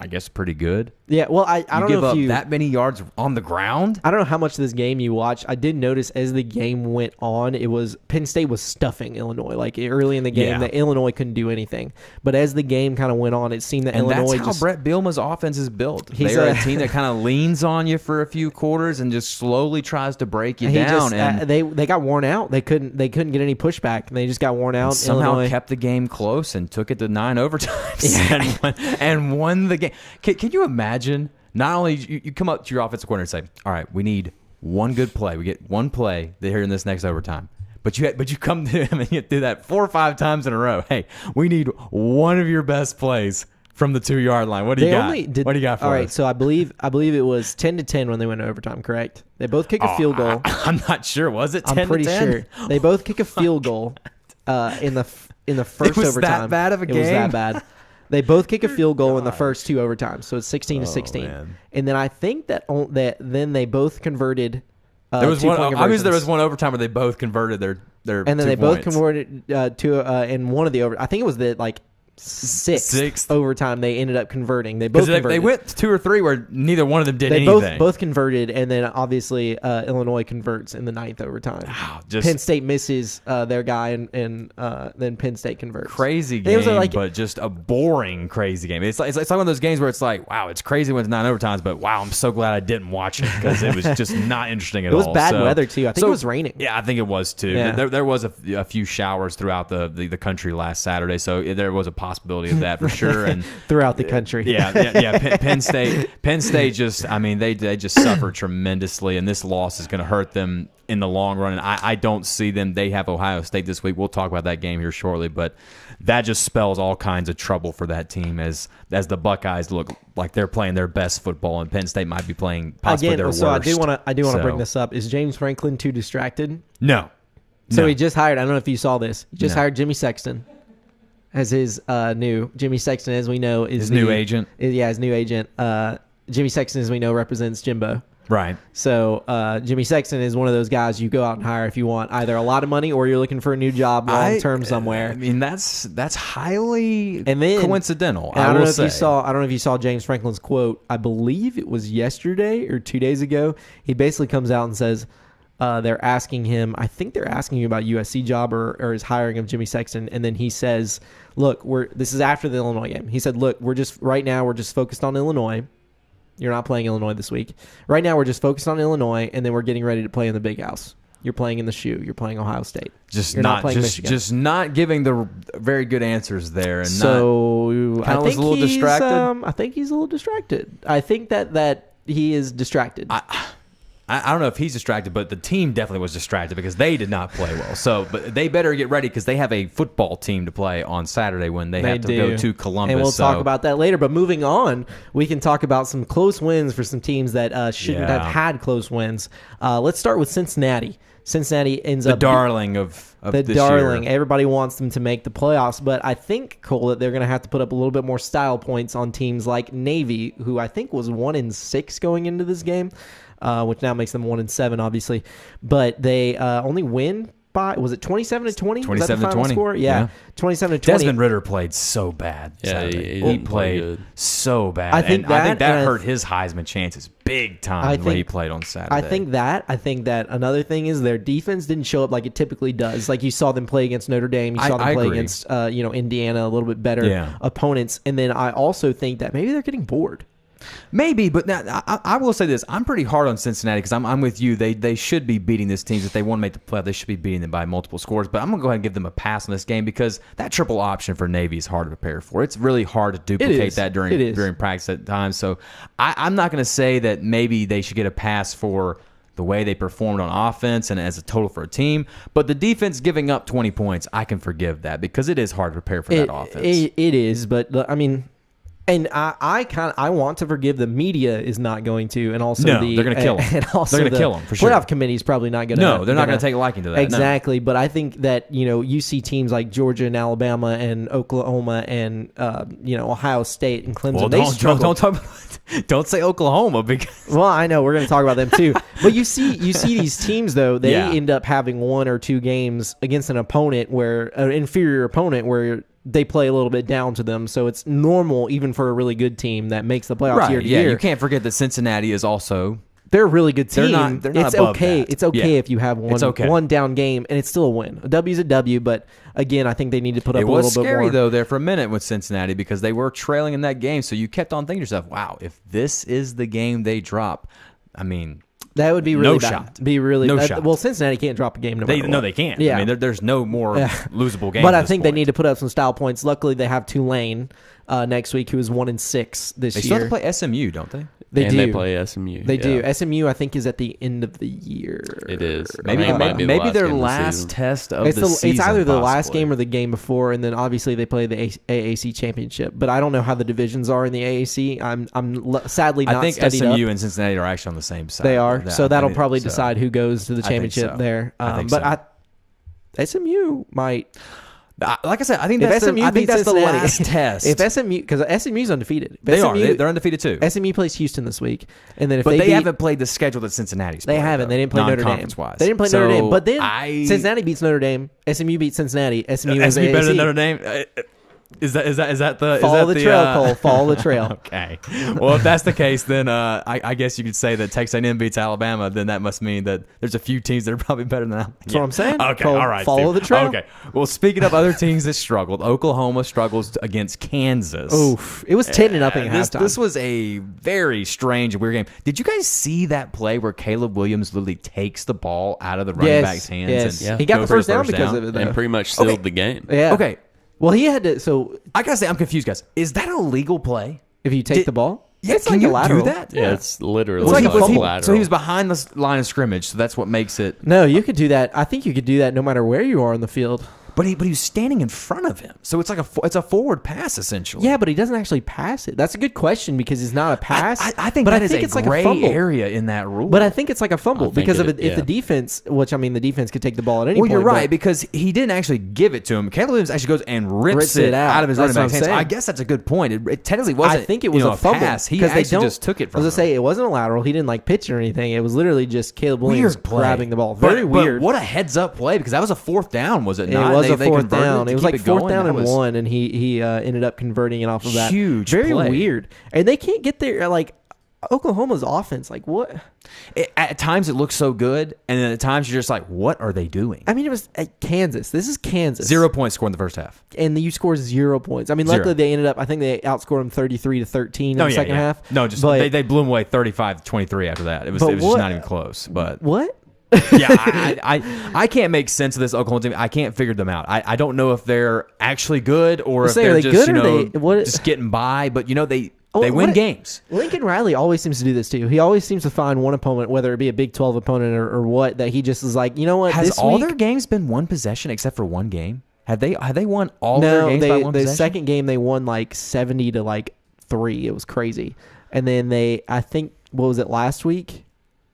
S9: I guess pretty good.
S5: Yeah, well, I don't know if you
S9: give up that many yards on the ground.
S5: I don't know how much of this game you watched. I did notice as the game went on, Penn State was stuffing Illinois. Early in the game, that Illinois couldn't do anything. But as the game kind of went on, it seemed that Illinois
S9: that's how Brett Bielema's offense is built. They're a team that kind of leans on you for a few quarters and just slowly tries to break you down.
S5: They got worn out. They couldn't get any pushback. And they just got worn out.
S9: Somehow
S5: Illinois
S9: kept the game close and took it to 9 overtimes and won the game. Can you imagine? Not only you come up to your offensive coordinator and say, "All right, we need one good play. We get one play here in this next overtime. But you come to him and you do that 4 or 5 times in a row. Hey, we need one of your best plays from the 2-yard line. What do you got? What do you got for us?
S5: All right, so I believe it was 10-10 when they went to overtime, correct? They both kick a field goal.
S9: I'm not sure. Was it 10-10?
S5: I'm pretty sure. They both kick a field goal in the first
S9: was
S5: overtime.
S9: That bad of a game?
S5: It was that bad. They both kick a field goal in the first 2 overtimes, so it's 16-16.
S9: Man.
S5: And then I think that then they both converted.
S9: There was one. Obviously, there was
S5: one
S9: one overtime where they both converted their
S5: and then
S9: 2
S5: they both
S9: points.
S5: converted in one of the over. I think it was the sixth overtime they ended up converting. They both converted.
S9: They went 2 or 3 where neither one of them did
S5: they
S9: anything.
S5: both converted, and then obviously Illinois converts in the 9th overtime.
S9: Wow,
S5: Penn State misses their guy, and then Penn State converts.
S9: Crazy game, but just a boring crazy game. It's like one of those games where it's like, wow, it's crazy when it's 9 overtimes, but wow, I'm so glad I didn't watch it because it was just not interesting at all.
S5: It was bad weather too. I think it was raining.
S9: Yeah, I think it was too.
S5: Yeah.
S9: There was a few showers throughout the country last Saturday, so there was a possibility of that for sure. And
S5: throughout the country.
S9: Yeah. Penn State just, I mean, they just suffered tremendously, and this loss is going to hurt them in the long run. And I don't see them. They have Ohio State this week. We'll talk about that game here shortly, but that just spells all kinds of trouble for that team as the Buckeyes look like they're playing their best football, and Penn State might be playing possibly their worst.
S5: So I do want to bring this up. Is James Franklin too distracted?
S9: No.
S5: So he just hired. I don't know if you saw this. He just hired Jimmy Sexton as his new Jimmy Sexton, as we know, is
S9: his new agent.
S5: His new agent. Jimmy Sexton, as we know, represents Jimbo.
S9: Right.
S5: So Jimmy Sexton is one of those guys you go out and hire if you want either a lot of money or you're looking for a new job long term somewhere.
S9: I mean, that's highly coincidental.
S5: I don't know if you saw James Franklin's quote. I believe it was yesterday or 2 days ago. He basically comes out and says, they're asking him, I think they're asking you about USC job or his hiring of Jimmy Sexton. And then he says, look, this is after the Illinois game. He said, look, right now we're just focused on Illinois. You're not playing Illinois this week. Right now we're just focused on Illinois, and then we're getting ready to play in the Big House. You're playing in the shoe. You're playing Ohio State. You're not playing Michigan.
S9: Just not giving the very good answers there. And
S5: so
S9: I think was a little distracted.
S5: I think he's a little distracted. I think that he is distracted.
S9: I don't know if he's distracted, but the team definitely was distracted because they did not play well. So, but they better get ready because they have a football team to play on Saturday when they have to go to Columbus.
S5: And we'll talk about that later. But moving on, we can talk about some close wins for some teams that shouldn't have had close wins. Let's start with Cincinnati. Cincinnati ends up
S9: the darling of
S5: the
S9: this
S5: darling.
S9: year.
S5: Everybody wants them to make the playoffs, but I think, Cole, that they're going to have to put up a little bit more style points on teams like Navy, who I think was 1-6 going into this game. Which now makes them 1-7, obviously, but they only win by, was it 27-20?
S9: 27-20
S5: score? Yeah. 27-20.
S9: Desmond Ridder played so bad.
S10: Yeah,
S9: he played so bad.
S5: I think
S9: that hurt his Heisman chances big time the way he played on Saturday.
S5: I think that another thing is their defense didn't show up like it typically does. Like you saw them play against Notre Dame, you saw them play against Indiana, a little bit better opponents, and then I also think that maybe they're getting bored.
S9: Maybe, but now, I will say this. I'm pretty hard on Cincinnati because I'm with you. They should be beating this team. If they want to make the playoff, they should be beating them by multiple scores. But I'm going to go ahead and give them a pass on this game because that triple option for Navy is hard to prepare for. It's really hard to duplicate that during practice at times. So I'm not going to say that maybe they should get a pass for the way they performed on offense and as a total for a team. But the defense giving up 20 points, I can forgive that because it is hard to prepare for that offense.
S5: It is, but I mean... And I want to forgive the media is not going to, and also
S9: they're going to kill him.
S5: And also
S9: they're going to kill him for sure.
S5: Playoff committee is probably not going to.
S9: No, they're not going to take a liking to that.
S5: Exactly, but I think that you see teams like Georgia and Alabama and Oklahoma and Ohio State and Clemson.
S9: Well, don't say Oklahoma because.
S5: Well, I know we're going to talk about them too, but you see these teams though they end up having 1 or 2 games against an opponent where an inferior opponent where they play a little bit down to them, so it's normal even for a really good team that makes the playoffs year to year.
S9: You can't forget that Cincinnati is also
S5: they're a really good team.
S9: They're not
S5: it's
S9: above
S5: okay.
S9: that.
S5: It's okay if you have one down game and it's still a win. A W is a W, but again, I think they need to put up a little bit more.
S9: It was scary though there for a minute with Cincinnati because they were trailing in that game, so you kept on thinking to yourself, "Wow, if this is the game they drop, I mean."
S5: That would be really
S9: no
S5: bad.
S9: shot.
S5: Be really
S9: no
S5: bad.
S9: shot.
S5: Well, Cincinnati can't drop a game.
S9: No, they can't.
S5: Yeah.
S9: I mean, there's no more losable games.
S5: But I think they need to put up some style points. Luckily, they have Tulane next week, who is 1-6 this year.
S9: They still have to play SMU, don't they?
S10: They play SMU.
S5: They do. SMU, I think, is at the end of the year.
S10: It is.
S9: Maybe their last test of the season.
S5: It's either the last
S9: possibly.
S5: game or the game before, and then obviously they play the AAC championship. But I don't know how the divisions are in the AAC. I'm sadly not.
S9: I think
S5: studied
S9: SMU
S5: up.
S9: and Cincinnati are actually on the same side.
S5: They are.
S9: Yeah,
S5: So that'll probably
S9: so.
S5: decide who goes to the
S9: I think
S5: championship
S9: so.
S5: there.
S9: I think
S5: but SMU might.
S9: Like I said, I think
S5: If
S9: that's
S5: SMU
S9: I think
S5: beats
S9: that's the
S5: Cincinnati-
S9: last test.
S5: If SMU, because SMU's undefeated.
S9: They
S5: SMU,
S9: are. They're undefeated too.
S5: SMU plays Houston this week, and then if
S9: But they
S5: beat,
S9: haven't played the schedule that Cincinnati's
S5: They
S9: played,
S5: haven't.
S9: though,
S5: They didn't play Notre Dame.
S9: non-conference-wise.
S5: They didn't play
S9: So
S5: Notre Dame. But then
S9: Cincinnati
S5: beats Notre Dame. SMU beats Cincinnati. SMU is
S9: SMU better than
S5: AAC.
S9: Notre Dame. Is that the
S5: Follow
S9: is that
S5: the trail, Cole. Follow the trail.
S9: Okay. Well, if that's the case, then I guess you could say that Texas A&M beats Alabama. Then that must mean that there's a few teams that are probably better than Alabama.
S5: That's what I'm saying.
S9: Okay.
S5: Cole,
S9: all right.
S5: follow
S9: Steve.
S5: the trail.
S9: Okay. Well, speaking of other teams that struggled, Oklahoma struggles against Kansas.
S5: Oof. It was 10-0 at halftime.
S9: This was a very strange, weird game. Did you guys see that play where Caleb Williams literally takes the ball out of the running back's hands?
S5: Yes.
S9: And
S5: He got the
S9: goes for
S5: first down because of it, though.
S10: and pretty much sealed the game.
S5: Yeah.
S9: Okay.
S5: Well, he had to. So
S9: I gotta say, I'm confused, guys. Is that a legal play?
S5: if you take the ball,
S9: Yeah,
S5: it's
S9: can
S5: like
S9: you
S5: a lateral.
S9: do that?
S10: Yeah, it's literally
S5: It's like a fumble.
S10: lateral.
S9: So he was behind the line of scrimmage, so that's what makes it.
S5: No, you could do that. I think you could do that no matter where you are on the field.
S9: But he was standing in front of him, so it's like it's a forward pass essentially.
S5: Yeah, but he doesn't actually pass it. That's a good question because it's not a pass.
S9: I think
S5: but
S9: that
S5: I
S9: is
S5: think
S9: a
S5: it's like
S9: gray
S5: a fumble.
S9: area in that rule.
S5: But I think it's like a fumble
S10: I think
S5: because
S10: it-
S5: if the defense, which I mean, the defense could take the ball at any
S9: well,
S5: point.
S9: you're right
S5: but
S9: because he didn't actually give it to him. Caleb Williams actually goes and rips it out of his
S5: That's
S9: running
S5: what
S9: back's
S5: I'm
S9: hands.
S5: saying.
S9: I guess that's a good point. It technically wasn't.
S5: I think it was a fumble
S9: pass. He
S5: because
S9: actually
S5: they don't
S9: just took it from
S5: I was gonna
S9: him.
S5: say it wasn't a lateral. He didn't like pitch or anything. It was literally just Caleb Williams
S9: Weird play.
S5: grabbing the ball.
S9: But-
S5: Very
S9: but
S5: weird.
S9: what a heads up play because that was a fourth down, was it not?
S5: It was
S9: They-
S5: a
S9: they
S5: fourth
S9: converted
S5: down.
S9: to
S5: It was
S9: keep
S5: like
S9: going?
S5: fourth down
S9: That
S5: and
S9: was-
S5: one, and he ended up converting it off of that.
S9: Huge
S5: Very
S9: play.
S5: weird. And they can't get there. Like Oklahoma's offense, like what?
S9: At times it looks so good, and then at times you're just like, what are they doing?
S5: I mean, it was at Kansas. This is Kansas.
S9: 0 points scored in the first half.
S5: And you scored 0 points. I mean, luckily
S9: Zero.
S5: they ended up. I think they outscored them 33-13 in the second half.
S9: No, just
S5: But
S9: they blew them away 35-23 after that. It was
S5: But
S9: just
S5: what-
S9: not even close. But
S5: what?
S9: yeah, I can't make sense of this Oklahoma team. I can't figure them out. I don't know if they're actually good or if
S5: say, are
S9: they're
S5: they
S9: just
S5: good or they-
S9: just getting by. But they
S5: Oh,
S9: win
S5: what-
S9: games.
S5: Lincoln Riley always seems to do this too. He always seems to find one opponent, whether it be a Big 12 opponent or what, that he just is like, you know what?
S9: Has
S5: this
S9: all
S5: week,
S9: their games been one possession except for one game? Have they won all their
S5: no,
S9: games by one
S5: the
S9: possession?
S5: second game they won like 70-3. It was crazy. And then I think, what was it, last week?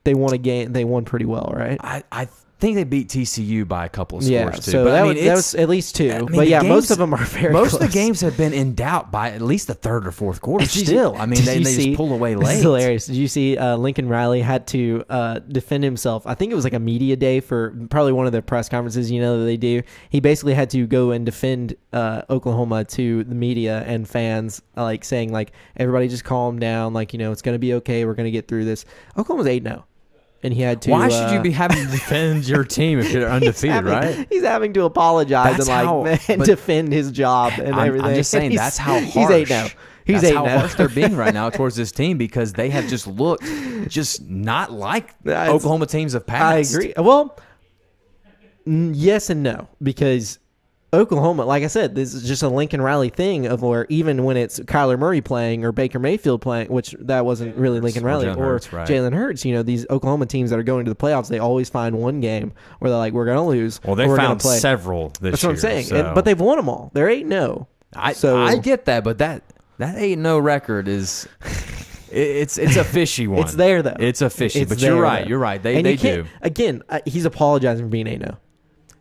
S5: They won a game. They won pretty well, right?
S9: I think they beat TCU by a couple of scores
S5: Yeah,
S9: too.
S5: so
S9: but
S5: that,
S9: I mean,
S5: that was at least two.
S9: I mean,
S5: but
S9: the
S5: yeah, most
S9: games-
S5: of them are very
S9: Most of
S5: close.
S9: the games have been in doubt by at least the third or fourth quarter.
S5: Did you-
S9: Still, I mean,
S5: did
S9: they
S5: you
S9: just
S5: see-
S9: pull away
S5: This
S9: late.
S5: is hilarious. Did you see Lincoln Riley had to defend himself? I think it was like a media day for probably one of the press conferences, that they do. He basically had to go and defend Oklahoma to the media and fans, like saying, like, everybody just calm down. Like, it's going to be okay. We're going to get through this. Oklahoma's 8-0. And he had to.
S9: Why should you be having to defend your team if you're undefeated, right?
S5: He's having to apologize
S9: That's
S5: and
S9: but
S5: defend his job and everything.
S9: I'm just saying
S5: He's-
S9: that's how harsh.
S5: He's 8-0. He's
S9: that's
S5: 8-0.
S9: how harsh they're being right now towards this team because they have just looked just not like Oklahoma teams have passed.
S5: I agree. Well, yes and no, because Oklahoma, like I said, this is just a Lincoln Riley thing of where even when it's Kyler Murray playing or Baker Mayfield playing, which that wasn't really Lincoln Riley,
S9: Jalen
S5: or
S9: Hurts, right.
S5: Jalen Hurts, these Oklahoma teams that are going to the playoffs, they always find one game where they're like, we're going to lose.
S9: Well, they
S5: or we're gonna
S9: found
S5: play.
S9: several this year.
S5: That's what I'm saying.
S9: so-
S5: But they've won them all. They're 8-0.
S9: I get that, but that 8-0 record is it's a fishy one.
S5: It's there though.
S9: It's a fishy,
S5: It's
S9: but you're
S5: there,
S9: right.
S5: though.
S9: You're right.
S5: And
S9: They
S5: you can't-
S9: do.
S5: Again, he's apologizing for being 8-0.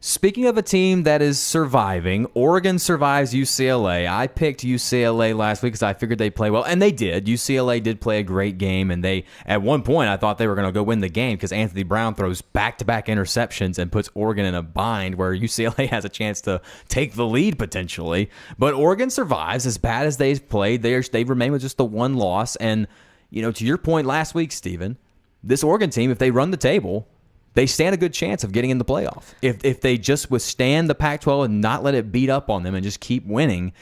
S9: Speaking of a team that is surviving, Oregon survives UCLA. I picked UCLA last week because I figured they'd play well, and they did. UCLA did play a great game, and at one point, I thought they were going to go win the game because Anthony Brown throws back-to-back interceptions and puts Oregon in a bind where UCLA has a chance to take the lead potentially. But Oregon survives. As bad as they've played, they remain with just the one loss. And, to your point last week, Steven, this Oregon team, if they run the table, they stand a good chance of getting in the playoff. If they just withstand the Pac-12 and not let it beat up on them and just keep winning,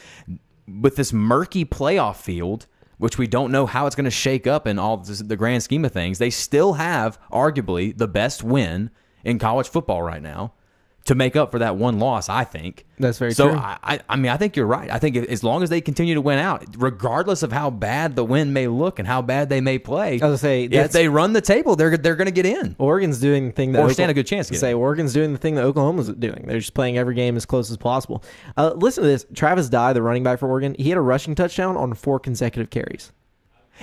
S9: with this murky playoff field, which we don't know how it's going to shake up in all the grand scheme of things, they still have arguably the best win in college football right now. to make up for that one loss, I think.
S5: That's very
S9: so
S5: true.
S9: I mean, I think you're right. I think as long as they continue to win out, regardless of how bad the win may look and how bad they may play,
S5: I was gonna say,
S9: if they run the table, they're going to get in.
S5: Oregon's doing the thing that
S9: stand a good chance to get in.
S5: Oregon's doing the thing that Oklahoma's doing. They're just playing every game as close as possible. Listen to this. Travis Dye, the running back for Oregon, he had a rushing touchdown on 4 consecutive carries.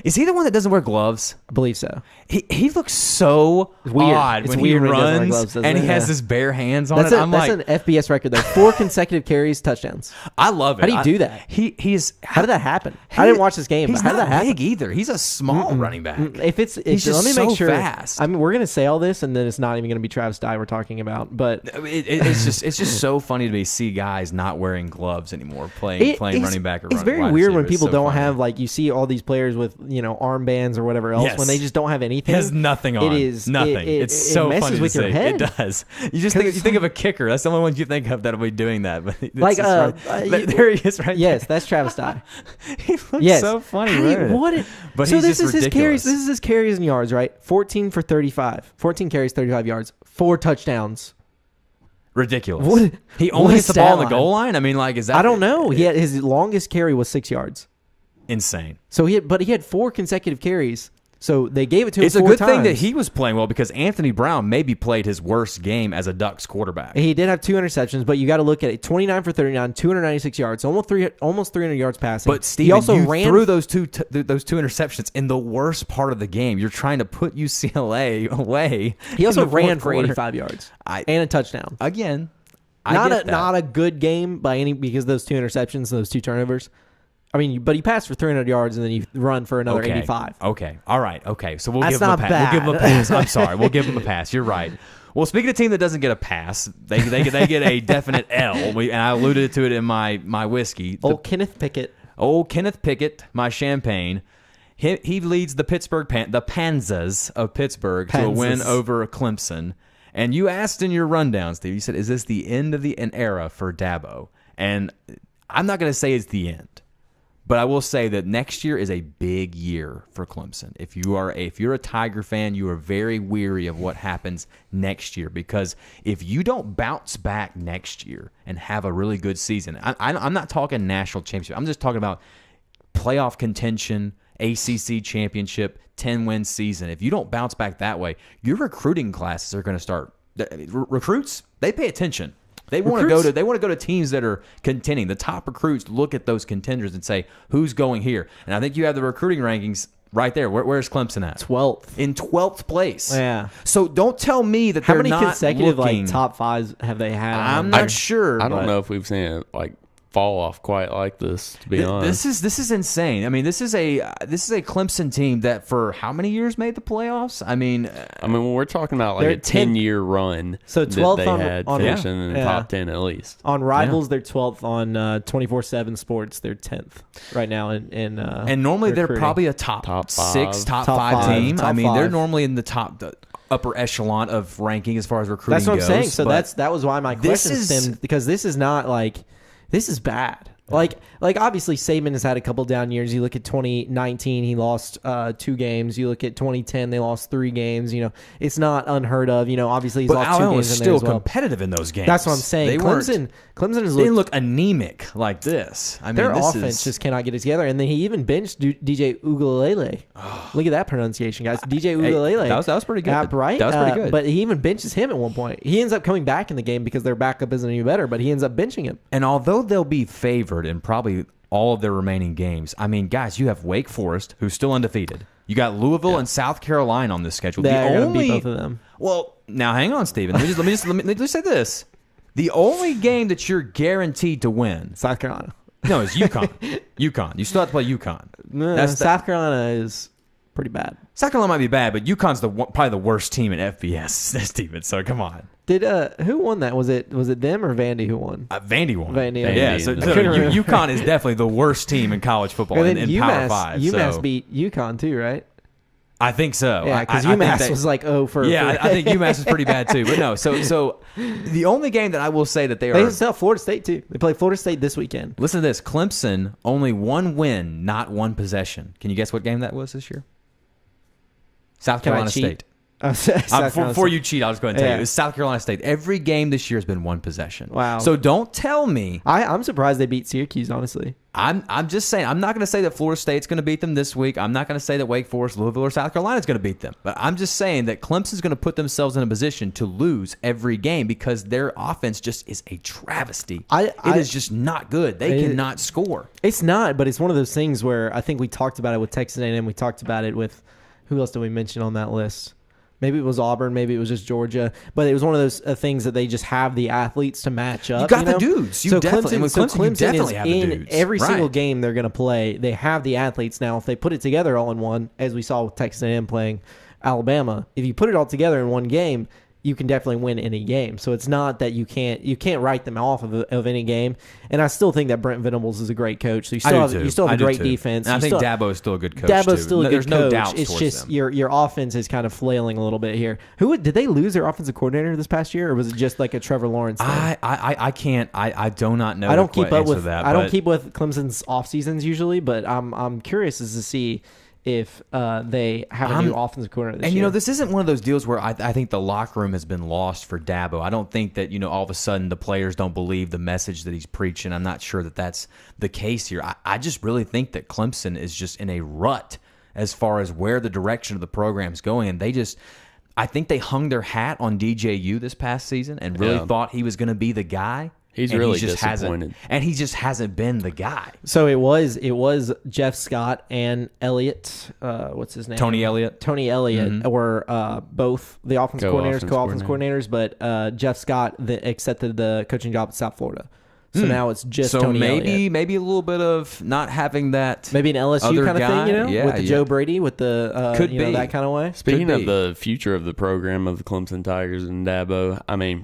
S9: Is he the one that doesn't wear gloves?
S5: I believe so.
S9: He looks so
S5: weird.
S9: odd
S5: It's
S9: when
S5: weird
S9: he
S5: when he doesn't wear
S9: runs
S5: gloves, doesn't
S9: and
S5: it?
S9: he has
S5: Yeah.
S9: his bare hands on
S5: That's
S9: it.
S5: that's an FBS record though. 4 consecutive carries, touchdowns.
S9: I love it.
S5: How do you do that?
S9: He's
S5: How did that happen? I didn't watch this game.
S9: He's
S5: But how did
S9: not
S5: that happen?
S9: big either. He's a small running back.
S5: He's
S9: just
S5: let me
S9: so
S5: make sure.
S9: fast.
S5: I mean, we're gonna say all this, and then it's not even gonna be Travis Dye we're talking about. But
S9: It's just so funny to me see guys not wearing gloves anymore playing
S5: it's-
S9: running back or
S5: it's
S9: running
S5: very
S9: wide
S5: weird
S9: receiver.
S5: when
S9: It's
S5: people
S9: so
S5: don't
S9: funny.
S5: have, like, you see all these players with armbands or whatever else
S9: Yes.
S5: when they just don't have anything.
S9: It has nothing on.
S5: It is
S9: nothing.
S5: It
S9: it's so
S5: messes
S9: funny to
S5: with your
S9: see.
S5: head.
S9: It does. You think of a kicker. That's the only one you think of that'll be doing that. But it's
S5: Like,
S9: just there he is right
S5: Yes, that's Travis Dye.
S9: He looks
S5: Yes.
S9: so funny.
S5: How do you-
S9: right?
S5: what?
S9: But
S5: so
S9: he's
S5: this
S9: just
S5: is his
S9: ridiculous.
S5: carries. This is his carries and yards, right? 14 for 35. 14 carries, 35 yards, 4 touchdowns.
S9: Ridiculous.
S5: What-
S9: He
S5: what
S9: only
S5: a
S9: hits the ball on the
S5: stat
S9: goal line. I mean, like, is that?
S5: I don't know. He had his longest carry was 6 yards.
S9: Insane.
S5: So he had 4 consecutive carries. So they gave it to him.
S9: It's a
S5: 4
S9: good
S5: times.
S9: thing that he was playing well because Anthony Brown maybe played his worst game as a Ducks quarterback.
S5: He did have 2 interceptions, but you got to look at it: 29 for 39, 296 yards, almost 300 yards passing.
S9: But Steven,
S5: he also
S9: you
S5: ran
S9: threw those two interceptions in the worst part of the game. You're trying to put UCLA away.
S5: He also
S9: in the
S5: ran
S9: fourth
S5: for
S9: quarter.
S5: 85 yards
S9: I-
S5: and a touchdown.
S9: Again, I
S5: Not
S9: get that.
S5: not a good game by any because of those 2 interceptions, and those 2 turnovers. I mean, but he passed for 300 yards and then you run for another 85.
S9: Okay. All right. Okay. So we'll
S5: That's
S9: give him a
S5: not
S9: pass.
S5: bad.
S9: We'll give him a pass. I'm sorry. We'll give him a pass. You're right. Well, speaking of a team that doesn't get a pass, they get a definite L. And I alluded to it in my whiskey.
S5: Old Kenneth Pickett.
S9: Old Kenneth Pickett, my champagne. He leads the the Panzas of Pittsburgh to a win
S5: Panzas.
S9: over Clemson. And you asked in your rundown, Steve, you said, is this the end of an era for Dabo? And I'm not going to say it's the end. But I will say that next year is a big year for Clemson. If you're a Tiger fan, you are very weary of what happens next year because if you don't bounce back next year and have a really good season, I'm not talking national championship. I'm just talking about playoff contention, ACC championship, 10-win season. If you don't bounce back that way, your recruiting classes are going to start. Recruits, they pay attention. They want to go to teams that are contending. The top recruits look at those contenders and say, who's going here? And I think you have the recruiting rankings right there. Where's Clemson at?
S5: 12th.
S9: In 12th place.
S5: Yeah.
S9: So don't tell me that
S5: How
S9: they're
S5: many
S9: not
S5: consecutive
S9: looking.
S5: top 5s have they had?
S9: I'm not sure.
S10: I don't
S9: but
S10: know if we've seen it fall off quite like this, to be honest.
S9: This is insane. I mean, this is a Clemson team that for how many years made the playoffs? I mean,
S10: when we're talking about
S5: They're
S10: a 10-year run,
S5: So
S10: that
S5: 12th
S10: they
S5: on-
S10: had
S5: on-
S10: finishing in the
S5: yeah.
S10: top 10 at least.
S5: On Rivals, they're 12th. On 24/7 Sports, they're 10th right now.
S9: And normally they're
S5: recruiting.
S9: probably a top 6, top
S5: Top
S9: 5
S5: five,
S9: team.
S5: top
S9: I mean, they're
S5: five.
S9: normally in the upper echelon of ranking as far as recruiting
S5: That's what I'm
S9: goes.
S5: saying. So
S9: but
S5: that was why my
S9: this
S5: question
S9: is-
S5: stemmed because this is not this is bad. Like obviously Saban has had a couple down years. You look at 2019, he lost 2 games. You look at 2010, they lost 3 games. You know, it's not unheard of. You know, obviously he's
S9: But
S5: lost 2
S9: Alabama
S5: games
S9: was
S5: in there
S9: still
S5: as well.
S9: competitive in those games.
S5: That's what I'm saying.
S9: They
S5: Clemson has
S9: They didn't
S5: looked.
S9: look anemic like this. I mean,
S5: Their
S9: this
S5: offense
S9: is,
S5: just cannot get it together. And then he even benched DJ Ugalele. Look at that pronunciation, guys. DJ Ugalele.
S9: that was pretty good.
S5: Yeah, right?
S9: That was pretty good.
S5: But he even benches him at one point. He ends up coming back in the game because their backup isn't any better, but he ends up benching him.
S9: And although they'll be favored in probably all of their remaining games, I mean, guys, you have Wake Forest, who's still undefeated. You got Louisville and South Carolina on this schedule.
S5: They're going to beat both of them.
S9: Well, now hang on, Steven. Let me just say this: the only game that you're guaranteed to win,
S5: South Carolina.
S9: no, is UConn. UConn. You still have to play UConn.
S5: South Carolina is pretty bad.
S9: South Carolina might be bad, but UConn's probably the worst team in FBS, Steven. So come on.
S5: Did who won that? Was it them or Vandy who won?
S9: Vandy won.
S5: Vandy.
S9: Yeah,
S10: Vandy.
S9: so
S10: I couldn't
S5: remember.
S9: UConn is definitely the worst team in college football
S5: And
S9: in
S5: then
S9: Power 5.
S5: UMass
S9: so
S5: beat UConn too, right?
S9: I think so.
S5: Yeah, because
S9: I think
S5: UMass
S9: that-
S5: was like for
S9: Yeah, I think UMass is pretty bad too. But no, so the only game that I will say that they
S5: They
S9: are.
S5: sell Florida State too. They play Florida State this weekend.
S9: Listen to this: Clemson only 1 win, not 1 possession. Can you guess what game that was this year? South
S5: Can I
S9: Carolina
S5: cheat?
S9: State. Before you cheat, I'll just go ahead and tell you. It's South Carolina State. Every game this year has been one possession.
S5: Wow.
S9: So don't tell me.
S5: I'm surprised they beat Syracuse, honestly.
S9: I'm just saying, I'm not going to say that Florida State's going to beat them this week. I'm not going to say that Wake Forest, Louisville, or South Carolina is going to beat them. But I'm just saying that Clemson's going to put themselves in a position to lose every game because their offense just is a travesty. It is just not good. They cannot score.
S5: It's not, but it's one of those things where I think we talked about it with Texas A&M. We talked about it with, who else did we mention on that list? Maybe it was Auburn. Maybe it was just Georgia. But it was one of those things that they just have the athletes to match up.
S9: You got the dudes. You definitely have the dudes.
S5: Every single game they're going to play, they have the athletes. Now, if they put it together all in one, as we saw with Texas A&M playing Alabama, if you put it all together in one game, you can definitely win any game. So it's not that you can't write them off of any game. And I still think that Brent Venables is a great coach. So you still have a great defense.
S9: And I think Dabo is still a good coach.
S5: Dabo's still a good
S9: There's
S5: coach.
S9: no doubt.
S5: It's just your offense is kind of flailing a little bit here. Did they lose their offensive coordinator this past year, or was it just like a Trevor Lawrence thing?
S9: I can't. I do not know.
S5: I don't keep up with
S9: that.
S5: I don't keep with Clemson's off seasons usually, but I'm curious as to see if they have a new offensive coordinator this year.
S9: And, this isn't one of those deals where I think the locker room has been lost for Dabo. I don't think that, all of a sudden the players don't believe the message that he's preaching. I'm not sure that that's the case here. I just really think that Clemson is just in a rut as far as where the direction of the program is going. And I think they hung their hat on DJU this past season and really thought he was going to be the guy.
S10: He's really disappointed.
S9: And he just hasn't been the guy.
S5: So it was Jeff Scott and Elliott, what's his name?
S9: Tony Elliott.
S5: Were both the offensive coordinators, but Jeff Scott accepted the coaching job at South Florida. So now it's just Tony Elliott.
S9: Maybe a little bit of not having that.
S5: Maybe an LSU kind of thing,
S9: Yeah,
S5: with the Joe Brady, with the
S9: Could be.
S5: that kind of way.
S10: Speaking of the future of the program of the Clemson Tigers and Dabo,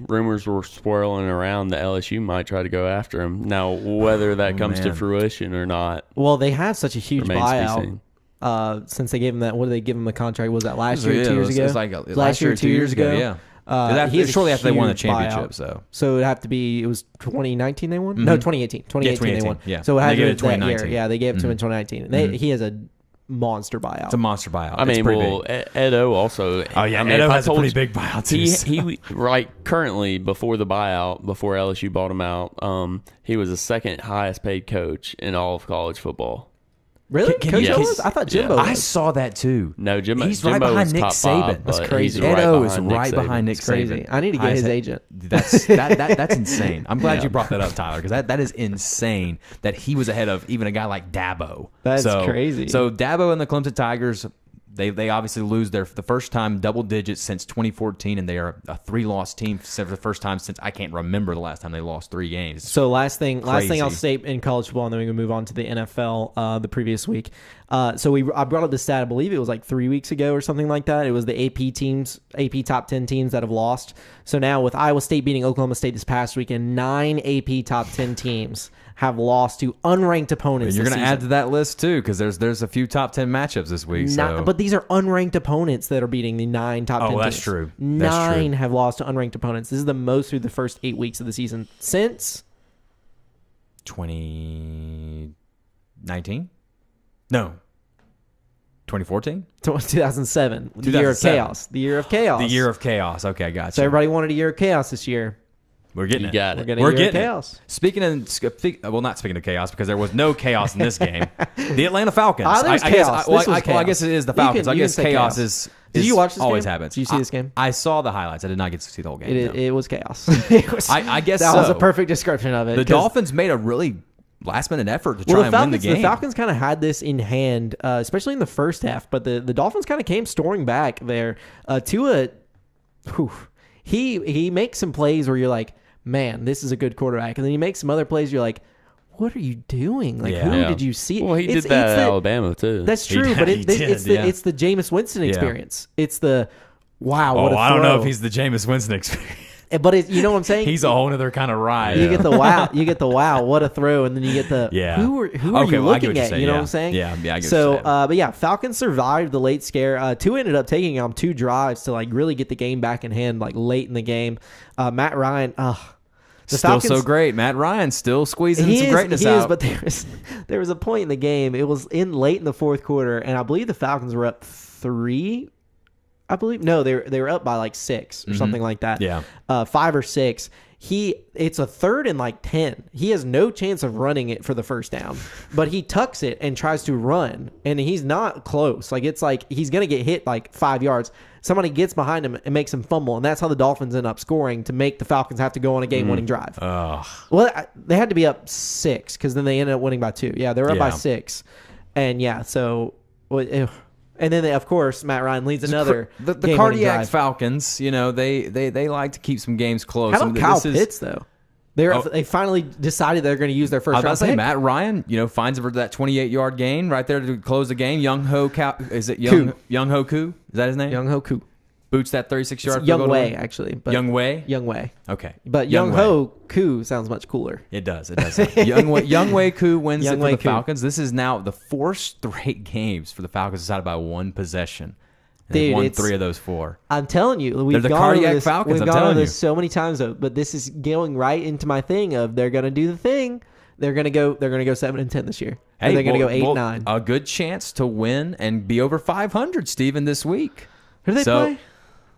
S10: rumors were swirling around that LSU might try to go after him. Now, whether that comes to fruition or not,
S5: well, they have such a huge buyout. Since they gave him that, what did they give him the contract? Was that last year, 2 years ago?
S9: It was like last year, 2 years ago. Yeah. Shortly after they won the championship,
S5: so it would have to be. It was 2019 they won. No, 2018. 2018 they won.
S9: Yeah.
S5: So it had to be that
S9: 2019.
S5: year. Yeah, they gave it to him in 2019. And he has a monster buyout.
S9: It's a monster buyout.
S10: Edo also.
S9: Oh yeah, Edo has a pretty big buyout too.
S10: He currently before the buyout, before LSU bought him out, he was the second highest paid coach in all of college football.
S5: Really? Coach was? I thought Jimbo was.
S9: I saw that too.
S10: No,
S9: He's
S10: Jimbo
S9: right behind
S10: was
S9: Nick
S10: top
S9: Saban.
S10: five,
S5: That's crazy.
S9: Edo is right behind Nick Saban.
S5: I need to get his agent.
S9: That's insane. I'm glad you brought that up, Tyler, because that is insane that he was ahead of even a guy like Dabo.
S5: That's crazy.
S9: So Dabo and the Clemson Tigers, they obviously lose the first time double digits since 2014, and they are a 3-loss team for the first time since I can't remember the last time they lost 3 games.
S5: So last thing I'll say in college football, and then we can move on to the NFL the previous week. I brought up the stat, I believe it was like 3 weeks ago or something like that. It was the AP top 10 teams that have lost. So now with Iowa State beating Oklahoma State this past weekend, 9 AP top 10 teams have lost to unranked opponents.
S9: And you're going to add to that list too, because there's a few top 10 matchups this week.
S5: But these are unranked opponents that are beating the 9 top 10 teams.
S9: Oh, that's true.
S5: 9 have lost to unranked opponents. This is the most through the first 8 weeks of the season since
S9: 2019. No. 2014?
S5: 2007. The year of chaos. The year of chaos.
S9: The year of chaos. Okay, I got you.
S5: So everybody wanted a year of chaos this year.
S9: We're getting it.
S5: We're getting chaos.
S9: Speaking of chaos, because there was no chaos in this game. The Atlanta Falcons.
S5: I
S9: guess it is the Falcons. I guess chaos is.
S5: Did you watch this
S9: always
S5: game?
S9: happens.
S5: Did you see this game?
S9: I saw the highlights. I did not get to see the whole game.
S5: It was chaos.
S9: I guess
S5: that was a perfect description of it.
S9: The Dolphins made a really last-minute effort to try and win the game.
S5: The Falcons kind of had this in hand, especially in the first half, but the Dolphins kind of came storming back there. Tua, he makes some plays where you're like, man, this is a good quarterback. And then he makes some other plays, you're like, what are you doing? Like, who did you see?
S10: Well, he did that at Alabama, too.
S5: That's true, but it's the Jameis Winston experience. It's the, wow, what a throw.
S9: I don't know if he's the Jameis Winston experience.
S5: But you know what I'm saying?
S9: He's a whole other kind of ride.
S5: You get the wow. You get the wow. What a throw. And then you get the who are you looking at? You know what I'm saying?
S9: Yeah, I get what you're saying.
S5: But yeah, Falcons survived the late scare. Tua ended up taking 2 drives to like really get the game back in hand like late in the game. Matt Ryan,
S9: Falcons, so great. Matt Ryan still squeezing some greatness out.
S5: But there was a point in the game. It was late in the fourth quarter, and I believe the Falcons were up 3. I believe. No, they were up by like 6 or something like that.
S9: Yeah.
S5: 5 or 6. It's a 3rd and like 10. He has no chance of running it for the first down, but he tucks it and tries to run, and he's not close. Like, it's like he's going to get hit like 5 yards. Somebody gets behind him and makes him fumble, and that's how the Dolphins end up scoring to make the Falcons have to go on a game-winning drive. Well, they had to be up 6 because then they ended up winning by 2. Yeah, they were up by 6. And yeah, so... And then, of course, Matt Ryan leads another
S9: the cardiac Falcons. You know, they like to keep some games close.
S5: How about Kyle Pitts though? They finally decided they're going to use their first.
S9: I was
S5: round
S9: about to say
S5: pick.
S9: Matt Ryan. You know, finds that 28-yard gain right there to close the game. Young Ho Koo? Is that his name?
S5: Young Ho Koo.
S9: Boots that 36-yard.
S5: Young Wei, actually. But
S9: Young Wei.
S5: Young Wei.
S9: Okay.
S5: But Young Ho Koo sounds much cooler.
S9: It does. Young Wei Koo wins it for the Falcons. This is now the 4 straight games for the Falcons decided by 1 possession. They won 3 of those 4.
S5: I'm telling you, we've
S9: the
S5: gone
S9: cardiac
S5: over this,
S9: Falcons.
S5: We've gone over this so many times, though. But this is going right into my thing of they're going to do the thing. They're going to go 7-10 this year.
S9: Hey,
S5: they're going to go 8-9.
S9: A good chance to win and be over 500, Steven, this week.
S5: Who do they play?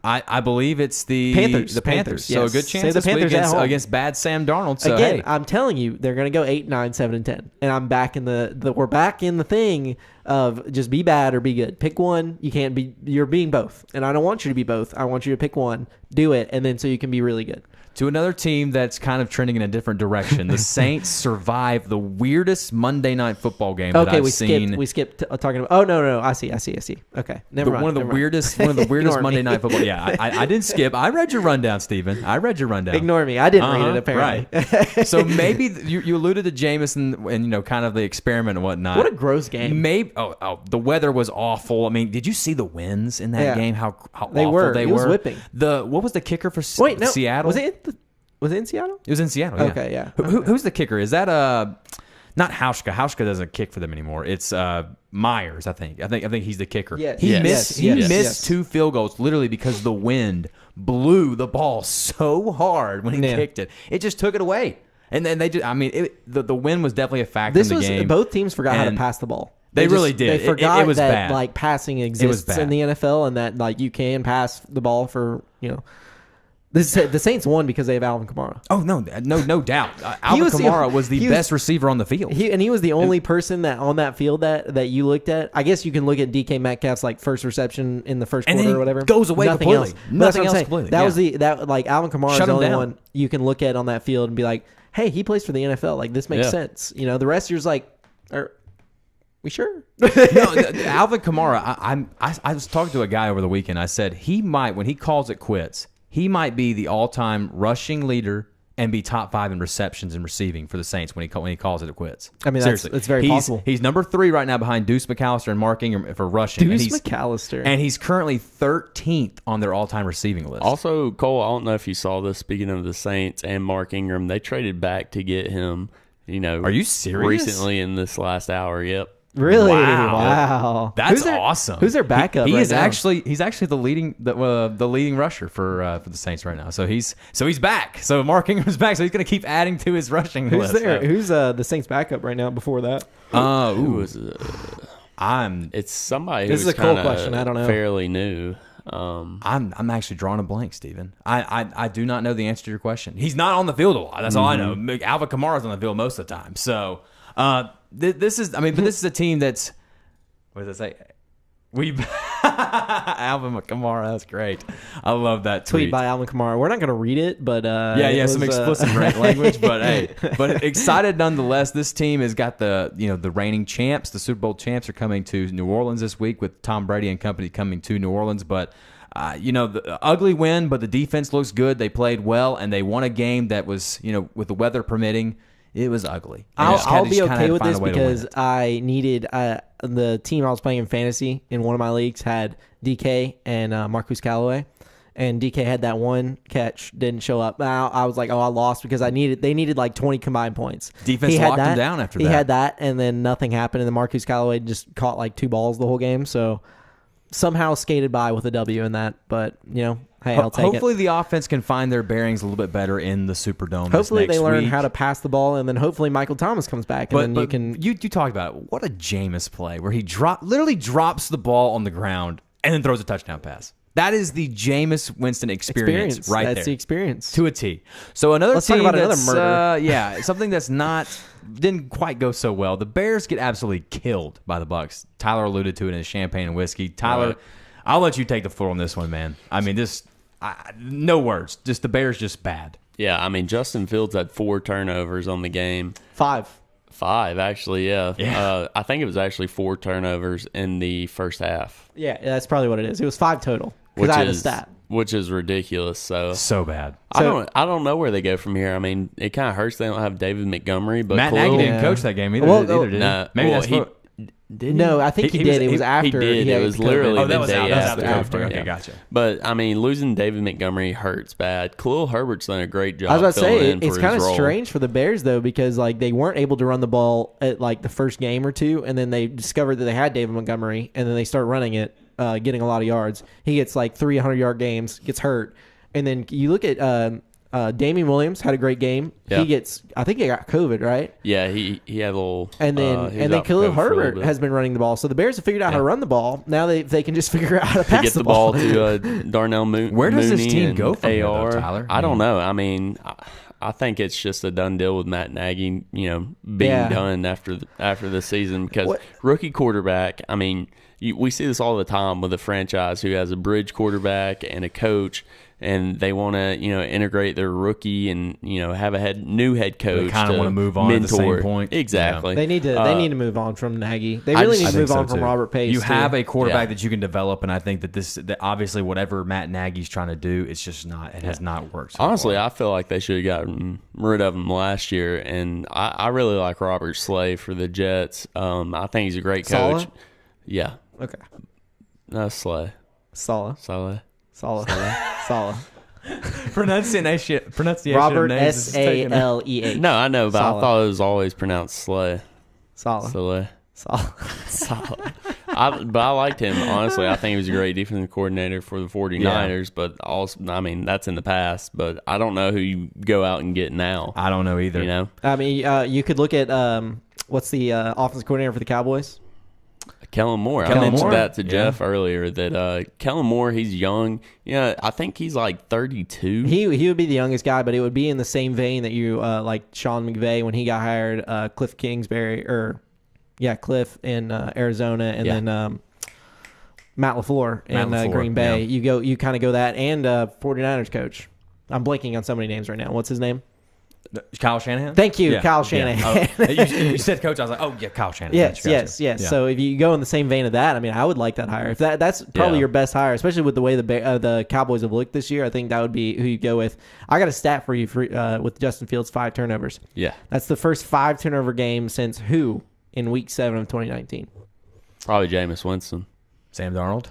S9: I believe it's the
S5: Panthers.
S9: The Panthers.
S5: Yes.
S9: So a good chance
S5: Say the
S9: this
S5: Panthers
S9: week
S5: at home.
S9: against bad Sam Darnold. So
S5: Again,
S9: hey.
S5: I'm telling you, they're going to go 8-9, 7-10, and I'm back in we're back in the thing of just be bad or be good. Pick one. You can't be. You're being both, and I don't want you to be both. I want you to pick one, do it, and then so you can be really good.
S9: To another team that's kind of trending in a different direction. The Saints survived the weirdest Monday Night Football game that I've seen.
S5: We skipped talking about. Oh no! I see. Okay, never mind.
S9: One of the weirdest Monday Night Football. Yeah, I didn't skip. I read your rundown, Steven. I read your rundown.
S5: Ignore me. I didn't read it apparently.
S9: Right. So maybe you alluded to Jameson and kind of the experiment and whatnot.
S5: What a gross game.
S9: Maybe. Oh, the weather was awful. I mean, did you see the winds in that game? How
S5: they
S9: awful
S5: were.
S9: they
S5: it
S9: were.
S5: was whipping.
S9: What was the kicker for Seattle?
S5: Was it in Seattle?
S9: It was in Seattle. Yeah.
S5: Okay, yeah.
S9: Who's the kicker? Is that not Hauschka? Hauschka doesn't kick for them anymore. It's Myers, I think. I think he's the kicker.
S5: Yes.
S9: He missed 2 field goals literally because the wind blew the ball so hard when he kicked it. It just took it away. And then the wind was definitely a factor in the game.
S5: Both teams forgot how to pass the ball.
S9: They really did.
S5: They forgot
S9: it was
S5: that
S9: bad.
S5: Like passing exists in the NFL and that like you can pass the ball for The Saints won because they have Alvin Kamara.
S9: Oh no doubt. Alvin Kamara was the best receiver on the field.
S5: He was the only person that on that field that you looked at. I guess you can look at DK Metcalf's like first reception in the first quarter or whatever.
S9: Goes away
S5: Nothing
S9: completely.
S5: Else.
S9: Nothing else completely.
S5: That was like Alvin Kamara is the only
S9: down.
S5: one you can look at on that field and be like, hey, he plays for the NFL. Like this makes sense. The rest of you's like, are we sure?
S9: No, Alvin Kamara. I was talking to a guy over the weekend. I said he might, when he calls it quits, he might be the all-time rushing leader and be top 5 in receptions and receiving for the Saints when he calls it quits.
S5: I mean,
S9: seriously,
S5: it's very possible.
S9: He's number 3 right now behind Deuce McAllister and Mark Ingram for rushing.
S5: McAllister,
S9: and he's currently 13th on their all-time receiving list.
S10: Also, Cole, I don't know if you saw this. Speaking of the Saints and Mark Ingram, they traded back to get him.
S9: Are you serious?
S10: Recently in this last hour, yep.
S5: Really?
S9: Wow. That's awesome.
S5: Who's their backup?
S9: He's actually the leading rusher for the Saints right now. So he's back. So Mark Ingram's back. So he's going to keep adding to his rushing list.
S5: Who's the Saints backup right now? Before that,
S10: it's somebody.
S5: This is a cool question. I don't know.
S10: Fairly new.
S9: I'm actually drawing a blank, Steven. I do not know the answer to your question. He's not on the field a lot. That's all I know. Alvin Kamara's on the field most of the time. So. This is a team that's, what does it say? Alvin Kamara, that's great. I love that tweet
S5: by Alvin Kamara. We're not going to read it, but
S9: some explicit language. But hey, excited nonetheless. This team has got the reigning champs. The Super Bowl champs are coming to New Orleans this week with Tom Brady and company coming to New Orleans. But the ugly win, but the defense looks good. They played well, and they won a game that was with the weather permitting. It was ugly.
S5: I'll be okay with this because I needed the team I was playing in fantasy in one of my leagues had DK and Marquise Callaway, and DK had that one catch, didn't show up. I was like, I lost because they needed like 20 combined points.
S9: Defense locked him down after that.
S5: He had that, and then nothing happened, and then Marquise Callaway just caught like 2 balls the whole game, so somehow skated by with a W in that, but hey, I'll take it.
S9: Hopefully the offense can find their bearings a little bit better in the Superdome.
S5: Hopefully
S9: they
S5: learn how to pass the ball, and then hopefully Michael Thomas comes back, and then
S9: you talked about it. What a Jameis play where he literally drops the ball on the ground and then throws a touchdown pass. That is the Jameis Winston experience right there.
S5: That's the experience.
S9: To a T. So another
S5: Let's
S9: team
S5: talk about another
S9: that's,
S5: murder.
S9: something that's didn't quite go so well. The Bears get absolutely killed by the Bucs. Tyler alluded to it in his champagne and whiskey. Tyler,
S10: Right.
S9: I'll let you take the floor on this one, man. I mean, no words. Just the Bears just bad.
S10: Yeah, I mean, Justin Fields had 4 turnovers on the game.
S5: 5,
S10: actually, yeah.
S9: Yeah.
S10: I think it was actually 4 turnovers in the first half.
S5: Yeah, that's probably what it is. It was 5 total. Because I had a stat.
S10: Which is ridiculous. So
S9: bad.
S10: I don't know where they go from here. I mean, it kind of hurts they don't have David Montgomery, but
S9: Matt Nagy didn't coach that game either. Did he?
S10: No,
S9: Maybe
S10: well,
S9: that's
S10: he
S9: what.
S10: did.
S5: No, I think he did. It was after.
S10: He did.
S5: had
S10: It was
S5: COVID.
S10: literally
S9: that
S10: the
S9: was
S10: day
S9: after
S10: after.
S9: COVID. Okay,
S10: Yeah.
S9: gotcha.
S10: But I mean, losing David Montgomery hurts bad. Khalil Herbert's done a great job.
S5: I was about to say
S10: filling in
S5: it's
S10: for
S5: kind
S10: his
S5: of
S10: role.
S5: strange for the Bears though, because like they weren't able to run the ball at like the first game or two, and then they discovered that they had David Montgomery, and then they start running it, getting a lot of yards. He gets like 300-yard games, gets hurt, and then you look at Damian Williams had a great game.
S10: Yeah.
S5: I think he got COVID, right?
S10: Yeah, he had a little.
S5: And then
S10: he was out for
S5: Khalil
S10: COVID for a little
S5: Herbert
S10: bit.
S5: has been running the ball. So the Bears have figured out how to run the ball. Now they can just figure out how to pass
S10: get the ball to Darnell Mooney.
S9: Where does this
S10: Mooney
S9: team
S10: and
S9: go from here, though,
S10: AR.
S9: Tyler?
S10: I don't know. I mean, I think it's just a done deal with Matt Nagy, being done after the season because rookie quarterback. I mean, we see this all the time with a franchise who has a bridge quarterback and a coach, and they want to integrate their rookie and have a new head coach.
S9: They kind of want to move on at the same point.
S10: Exactly.
S5: They need to move on from Nagy. They really need to move on from Robert Pace.
S9: You have
S5: too.
S9: a quarterback that you can develop, and I think that obviously whatever Matt Nagy's trying to do, it's just not. It has not worked. So
S10: Honestly,
S9: far.
S10: I feel like they should have gotten rid of him last year, and I really like Robert Slay for the Jets. I think he's a great coach.
S5: Saleh?
S10: Yeah.
S5: Okay.
S10: No, Slay.
S5: Saleh.
S9: pronunciation.
S5: Robert
S9: of names is taken out.
S5: Saleh.
S10: No, I know, but
S5: Saleh.
S10: I thought it was always pronounced Slay.
S5: Saleh.
S10: Slay.
S5: Saleh.
S10: But I liked him, honestly. I think he was a great defensive coordinator for the 49ers, but also, I mean, that's in the past. But I don't know who you go out and get now.
S9: I don't know either.
S5: I mean, you could look at what's the offensive coordinator for the Cowboys?
S10: Kellen Moore. I mentioned that to Jeff earlier, that Kellen Moore, he's young. Yeah, I think he's like 32.
S5: He would be the youngest guy, but it would be in the same vein that you like Sean McVay when he got hired, Cliff Kingsbury, Cliff in Arizona, and then Matt LaFleur in Green Bay.
S9: Yeah.
S5: You kind of go that, and 49ers coach. I'm blanking on so many names right now. What's his name?
S9: Kyle Shanahan?
S5: Thank you,
S9: Yeah.
S5: Kyle Shanahan.
S9: Oh, you said coach. I was like, oh, yeah, Kyle Shanahan.
S5: Yes.
S9: Yeah.
S5: So if you go in the same vein of that, I mean, I would like that hire. If that's probably your best hire, especially with the way the Cowboys have looked this year, I think that would be who you go with. I got a stat for you with Justin Fields, 5 turnovers.
S10: Yeah.
S5: That's the first 5 turnover game since who in Week 7 of 2019?
S10: Probably Jameis Winston.
S9: Sam Darnold.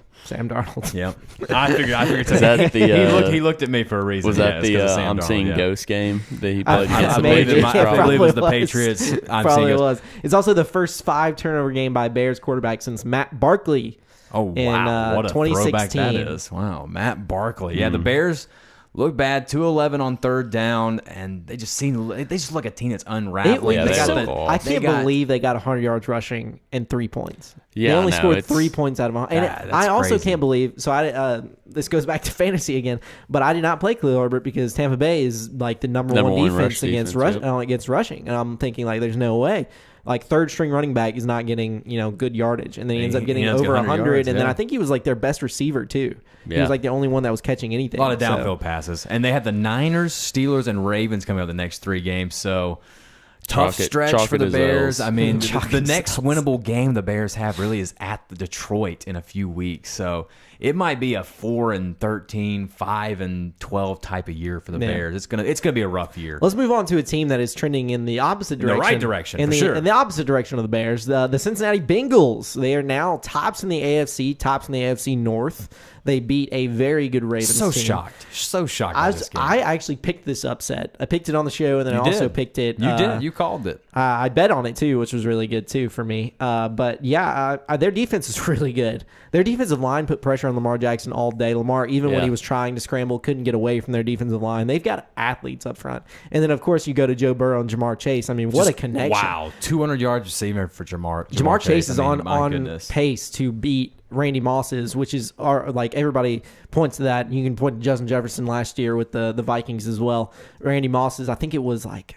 S5: Yeah.
S9: I figured.
S10: Is that the,
S9: he looked at me for a reason.
S10: Was that
S9: it's 'cause of
S10: the
S9: Sam
S10: I'm seeing
S9: Darnold,
S10: ghost game that he played
S5: I
S10: against the
S5: believe
S10: Patriots?
S9: I believe it was the
S5: probably
S9: Patriots. I'm
S5: Probably
S9: seeing
S5: was. It's also the first 5 turnover game by Bears quarterback since Matt Barkley.
S9: Oh,
S5: in,
S9: wow. What a throwback
S5: 2016.
S9: that is. Wow. Matt Barkley. Yeah, the Bears look bad, 2-11 on third down, and they just look like a team that's unraveling.
S5: I can't believe they got 100 yards rushing and 3 points.
S10: Yeah,
S5: they only
S10: no,
S5: scored
S10: it's-
S5: 3 points out of 100. And
S9: that's
S5: I also
S9: crazy.
S5: can't believe. So this goes back to fantasy again, but I did not play Khalil Herbert because Tampa Bay is like the number one
S10: one
S5: defense
S10: rush
S5: against
S10: defense,
S5: against rushing, and I'm thinking like, there's no way. Like third string running back is not getting good yardage, and then he ends up getting
S9: ends
S5: over
S9: 100
S5: 100,
S9: yards,
S5: and then
S9: yeah.
S5: I think he was like their best receiver too. He
S10: Yeah.
S5: was like the only one that was catching anything.
S9: A lot of
S5: So-
S9: downfield passes. And they have the Niners, Steelers, and Ravens coming up the next 3 games. So tough
S10: Chalk it-
S9: stretch
S10: chalk
S9: for
S10: it
S9: the
S10: as
S9: Bears.
S10: L's.
S9: I mean,
S5: Chalk
S9: the
S5: it as
S9: next
S5: L's.
S9: winnable game the Bears have really is at the Detroit in a few weeks. So it might be a 4-13, 5-12 type of year for the
S5: Yeah.
S9: Bears. It's gonna be a rough year.
S5: Let's move on to a team that is trending in the opposite
S9: the
S5: direction.
S9: right direction,
S5: In
S9: for
S5: the,
S9: sure.
S5: In the opposite direction of the Bears. The Cincinnati Bengals. They are now tops in the AFC, tops in the AFC North. They beat a very good Ravens
S9: So
S5: team.
S9: shocked by this game.
S5: I actually picked this upset. I picked it on the show, and then I also picked it.
S9: You did. You called it.
S5: I bet on it too, which was really good too for me. But yeah, their defense is really good. Their defensive line put pressure on Lamar Jackson all day. Lamar, even when he was trying to scramble, couldn't get away from their defensive line. They've got athletes up front. And then, of course, you go to Joe Burrow and Jamar Chase. I mean, what a connection.
S9: Wow. 200 yards receiving for Jamar
S5: Jamar Chase is
S9: I mean,
S5: on
S9: my goodness.
S5: pace to beat Randy Moss is, which is like everybody points to that. You can point to Justin Jefferson last year with the Vikings as well. Randy Moss is, I think it was like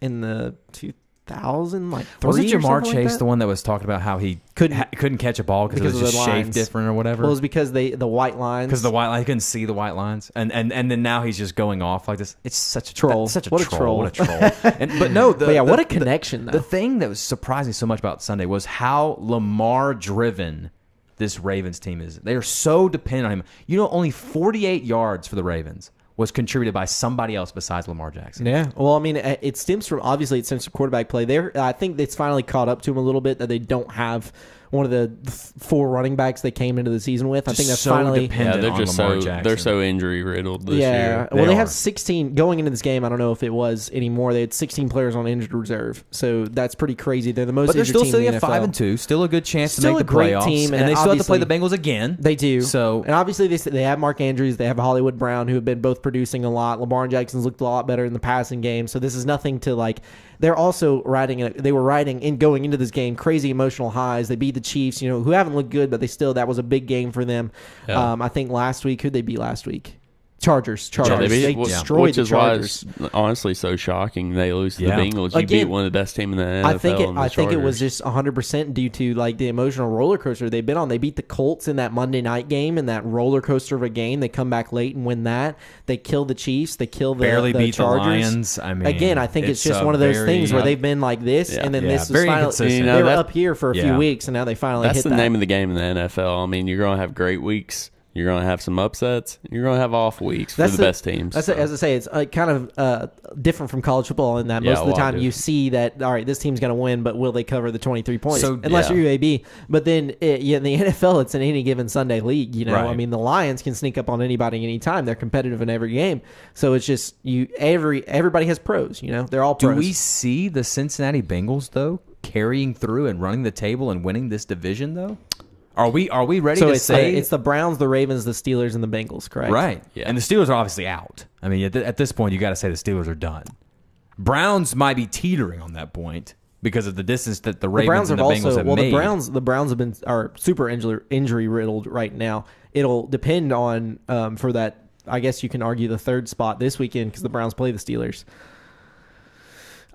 S5: in the 2000, like
S9: wasn't Jamar
S5: Chase
S9: Chase the one that was talking about how he couldn't catch a ball because it was just shaped different or whatever?
S5: Well, it was because the white lines.
S9: Because the white line, he couldn't see the white lines, and then now he's just going off like this. It's such a
S5: troll.
S9: What a troll! What a connection.
S5: Though.
S9: The thing that was surprising so much about Sunday was how Lamar driven this Ravens team is. They are so dependent on him. You know, only 48 yards for the Ravens was contributed by somebody else besides Lamar Jackson.
S5: Yeah. Well, I mean, it stems from quarterback play. I think it's finally caught up to him a little bit that they don't have one of the 4 running backs they came into the season with. I think that's
S9: so
S5: finally
S9: dependent
S10: they're
S9: on
S10: just
S9: Lamar
S10: so
S9: Jackson.
S10: they're so injury riddled this
S5: yeah.
S10: year.
S5: Well, they have 16 going into this game. I don't know if it was anymore. They had 16 players on injured reserve, so that's pretty crazy. They're the most.
S9: But they're
S5: injured
S9: still
S5: team
S9: sitting
S5: in the
S9: at
S5: NFL.
S9: 5-2. Still a good chance
S5: Still
S9: to make
S5: a
S9: the
S5: great
S9: playoffs.
S5: team,
S9: and they still have to play the
S5: obviously-
S9: Bengals again.
S5: They do.
S9: So
S5: and obviously they have Mark Andrews, they have Hollywood Brown, who have been both producing a lot. Lamar Jackson's looked a lot better in the passing game. So this is nothing to like. They're also riding in going into this game crazy emotional highs. They beat the Chiefs, who haven't looked good, but that was a big game for them.
S10: Yeah.
S5: I think last week, who'd they beat last week? Chargers.
S10: Yeah,
S5: They destroyed
S10: which
S5: the
S10: is
S5: Chargers.
S10: why it's honestly so shocking they lose to the Bengals. You
S5: Again,
S10: beat one of the best teams in the NFL.
S5: I think it was just 100% due to like the emotional roller coaster they've been on. They beat the Colts in that Monday night game, in that roller coaster of a game. They come back late and win that. They kill the Chiefs. They kill the
S9: barely beat
S5: Chargers.
S9: the Lions. I mean,
S5: again, I think it's just one of those things where they've been like this, and then this was
S9: very
S5: finally.
S9: inconsistent.
S5: They were up here for a few weeks, and now they finally hit
S10: That's the
S5: that.
S10: name of the game in the NFL. I mean, you're going to have great weeks. You're going to have some upsets. You're going to have off weeks for the best teams.
S5: As I say, it's kind of different from college football in that most of the time you see that, all right, this team's going to win, but will they cover the 23 points? Unless you're UAB. But then in the NFL, it's an any given Sunday league.
S9: Right.
S5: I mean, the Lions can sneak up on anybody anytime. They're competitive in every game. So it's just everybody has pros. They're all pros.
S9: Do we see the Cincinnati Bengals, though, carrying through and running the table and winning this division, though? Are we ready to say
S5: it's the Browns, the Ravens, the Steelers, and the Bengals, correct?
S9: Right. Yeah. And the Steelers are obviously out. I mean, at this point, you got to say the Steelers are done. Browns might be teetering on that point because of the distance that the Ravens and the Bengals have made.
S5: The Browns are super injury riddled right now. It'll depend on for that. I guess you can argue the third spot this weekend because the Browns play the Steelers.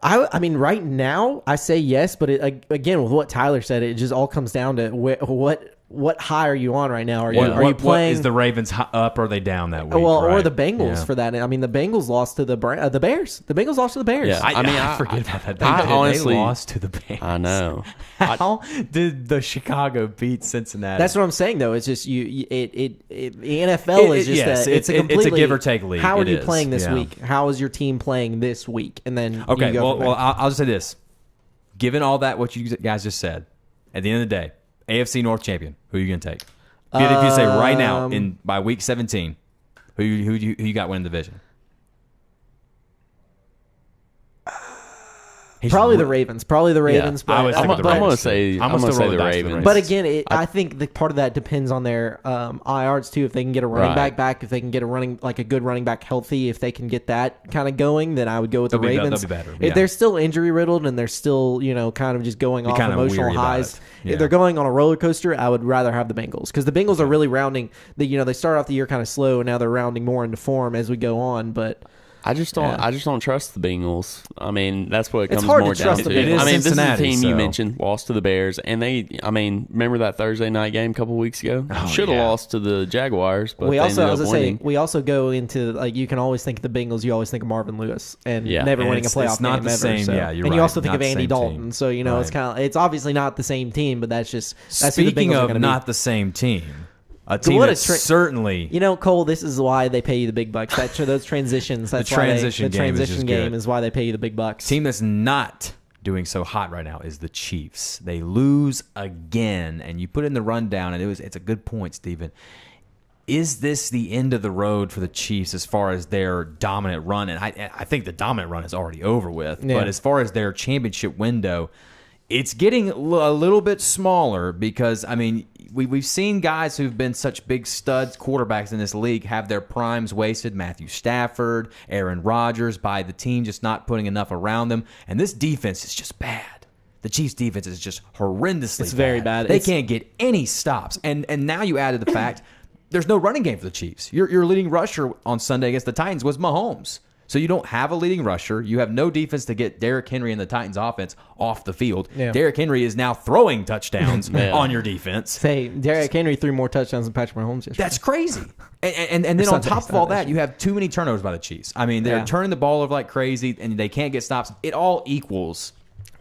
S5: I mean, right now, I say yes, but again, with what Tyler said, it just all comes down to what high are you on right now? Are you playing?
S9: What, is the Ravens up or are they down that week?
S5: Well,
S9: right?
S5: or the Bengals for that. I mean, the Bengals lost to the Bears. The Bengals lost to the Bears.
S10: Yeah.
S9: I forget about that.
S10: Honestly,
S9: they lost to the Bears.
S10: I know.
S9: How did the Chicago beat Cincinnati?
S5: That's what I'm saying, though. It's just the NFL is just it's a
S9: give or take league.
S5: How are you playing this week? How is your team playing this week? And then
S9: I'll just say this: given all that, what you guys just said, at the end of the day, AFC North champion. Who are you going to take? If you say right now by week 17, who you got winning the division?
S5: Probably the Ravens.
S10: Yeah. I'm going to say the Ravens.
S5: But again, I think part of that depends on their IRs too. If they can get a running back, if they can get a good running back healthy, if they can get that kind of going, then I would go with the Ravens.
S9: They'll be better.
S5: If they're still injury riddled and they're still kind of just going off emotional highs, if they're going on a roller coaster, I would rather have the Bengals because the Bengals are really rounding. They start off the year kind of slow and now they're rounding more into form as we go on, but.
S10: I just don't trust the Bengals. I mean, that's what it comes
S5: hard
S10: more
S5: to
S10: down
S5: trust
S10: to.
S5: the Bengals.
S10: I mean, this is the team you
S9: so.
S10: mentioned lost to the Bears, and remember that Thursday night game a couple weeks ago? Should have lost to the Jaguars, but
S5: we also,
S10: ended up winning.
S5: we also go into you can always think of the Bengals. You always think of Marvin Lewis and never winning a playoff
S9: not
S5: game
S9: the
S5: ever.
S9: same.
S5: So.
S9: Yeah, you're
S5: and
S9: right.
S5: you also think
S9: not
S5: of Andy Dalton.
S9: Team.
S5: So it's obviously not the same team, but that's who the
S9: Speaking
S5: Bengals are
S9: of
S5: gonna
S9: not
S5: be.
S9: the same team. A team that's certainly...
S5: Cole, this is why they pay you the big bucks. Those transitions. That's
S9: the transition
S5: game is why they pay you the big bucks.
S9: Team that's not doing so hot right now is the Chiefs. They lose again, and you put in the rundown, and it's a good point, Steven. Is this the end of the road for the Chiefs as far as their dominant run? And I think the dominant run is already over with. Yeah. But as far as their championship window, it's getting a little bit smaller because, I mean, we've seen guys who've been such big studs quarterbacks in this league have their primes wasted. Matthew Stafford, Aaron Rodgers, by the team just not putting enough around them. And this defense is just bad. The Chiefs' defense is just horrendously
S5: It's very bad.
S9: They can't get any stops. And now you added the fact there's no running game for the Chiefs. Your leading rusher on Sunday against the Titans was Mahomes. So you don't have a leading rusher. You have no defense to get Derrick Henry and the Titans offense off the field.
S5: Yeah.
S9: Derrick Henry is now throwing touchdowns on your defense.
S5: Say, Derrick Henry threw more touchdowns than Patrick Mahomes yesterday.
S9: That's crazy. And then on top of all that, you have too many turnovers by the Chiefs. I mean, they're turning the ball over like crazy, and they can't get stops. It all equals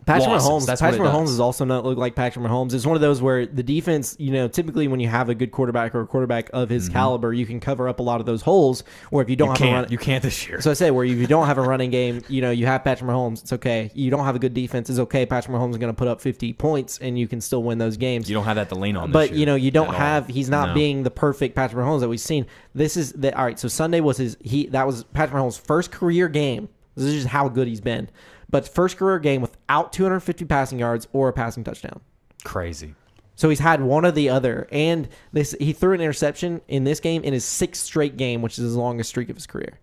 S5: Patrick
S9: losses.
S5: Mahomes does also not look like Patrick Mahomes. It's one of those where the defense, typically when you have a good quarterback or a quarterback of his caliber, you can cover up a lot of those holes. Or if you don't
S9: you can't this year.
S5: So I say, where if you don't have a running game, you have Patrick Mahomes, it's okay. You don't have a good defense, it's okay. Patrick Mahomes is going to put up 50 points, and you can still win those games.
S9: You don't have that to lean on.
S5: But you don't have. He's not being the perfect Patrick Mahomes that we've seen. This is the all right. So Sunday was that was Patrick Mahomes' first career game. This is just how good he's been. But first career game without 250 passing yards or a passing touchdown.
S9: Crazy.
S5: So he's had one or the other. And he threw an interception in this game in his 6th straight game, which is his longest streak of his career.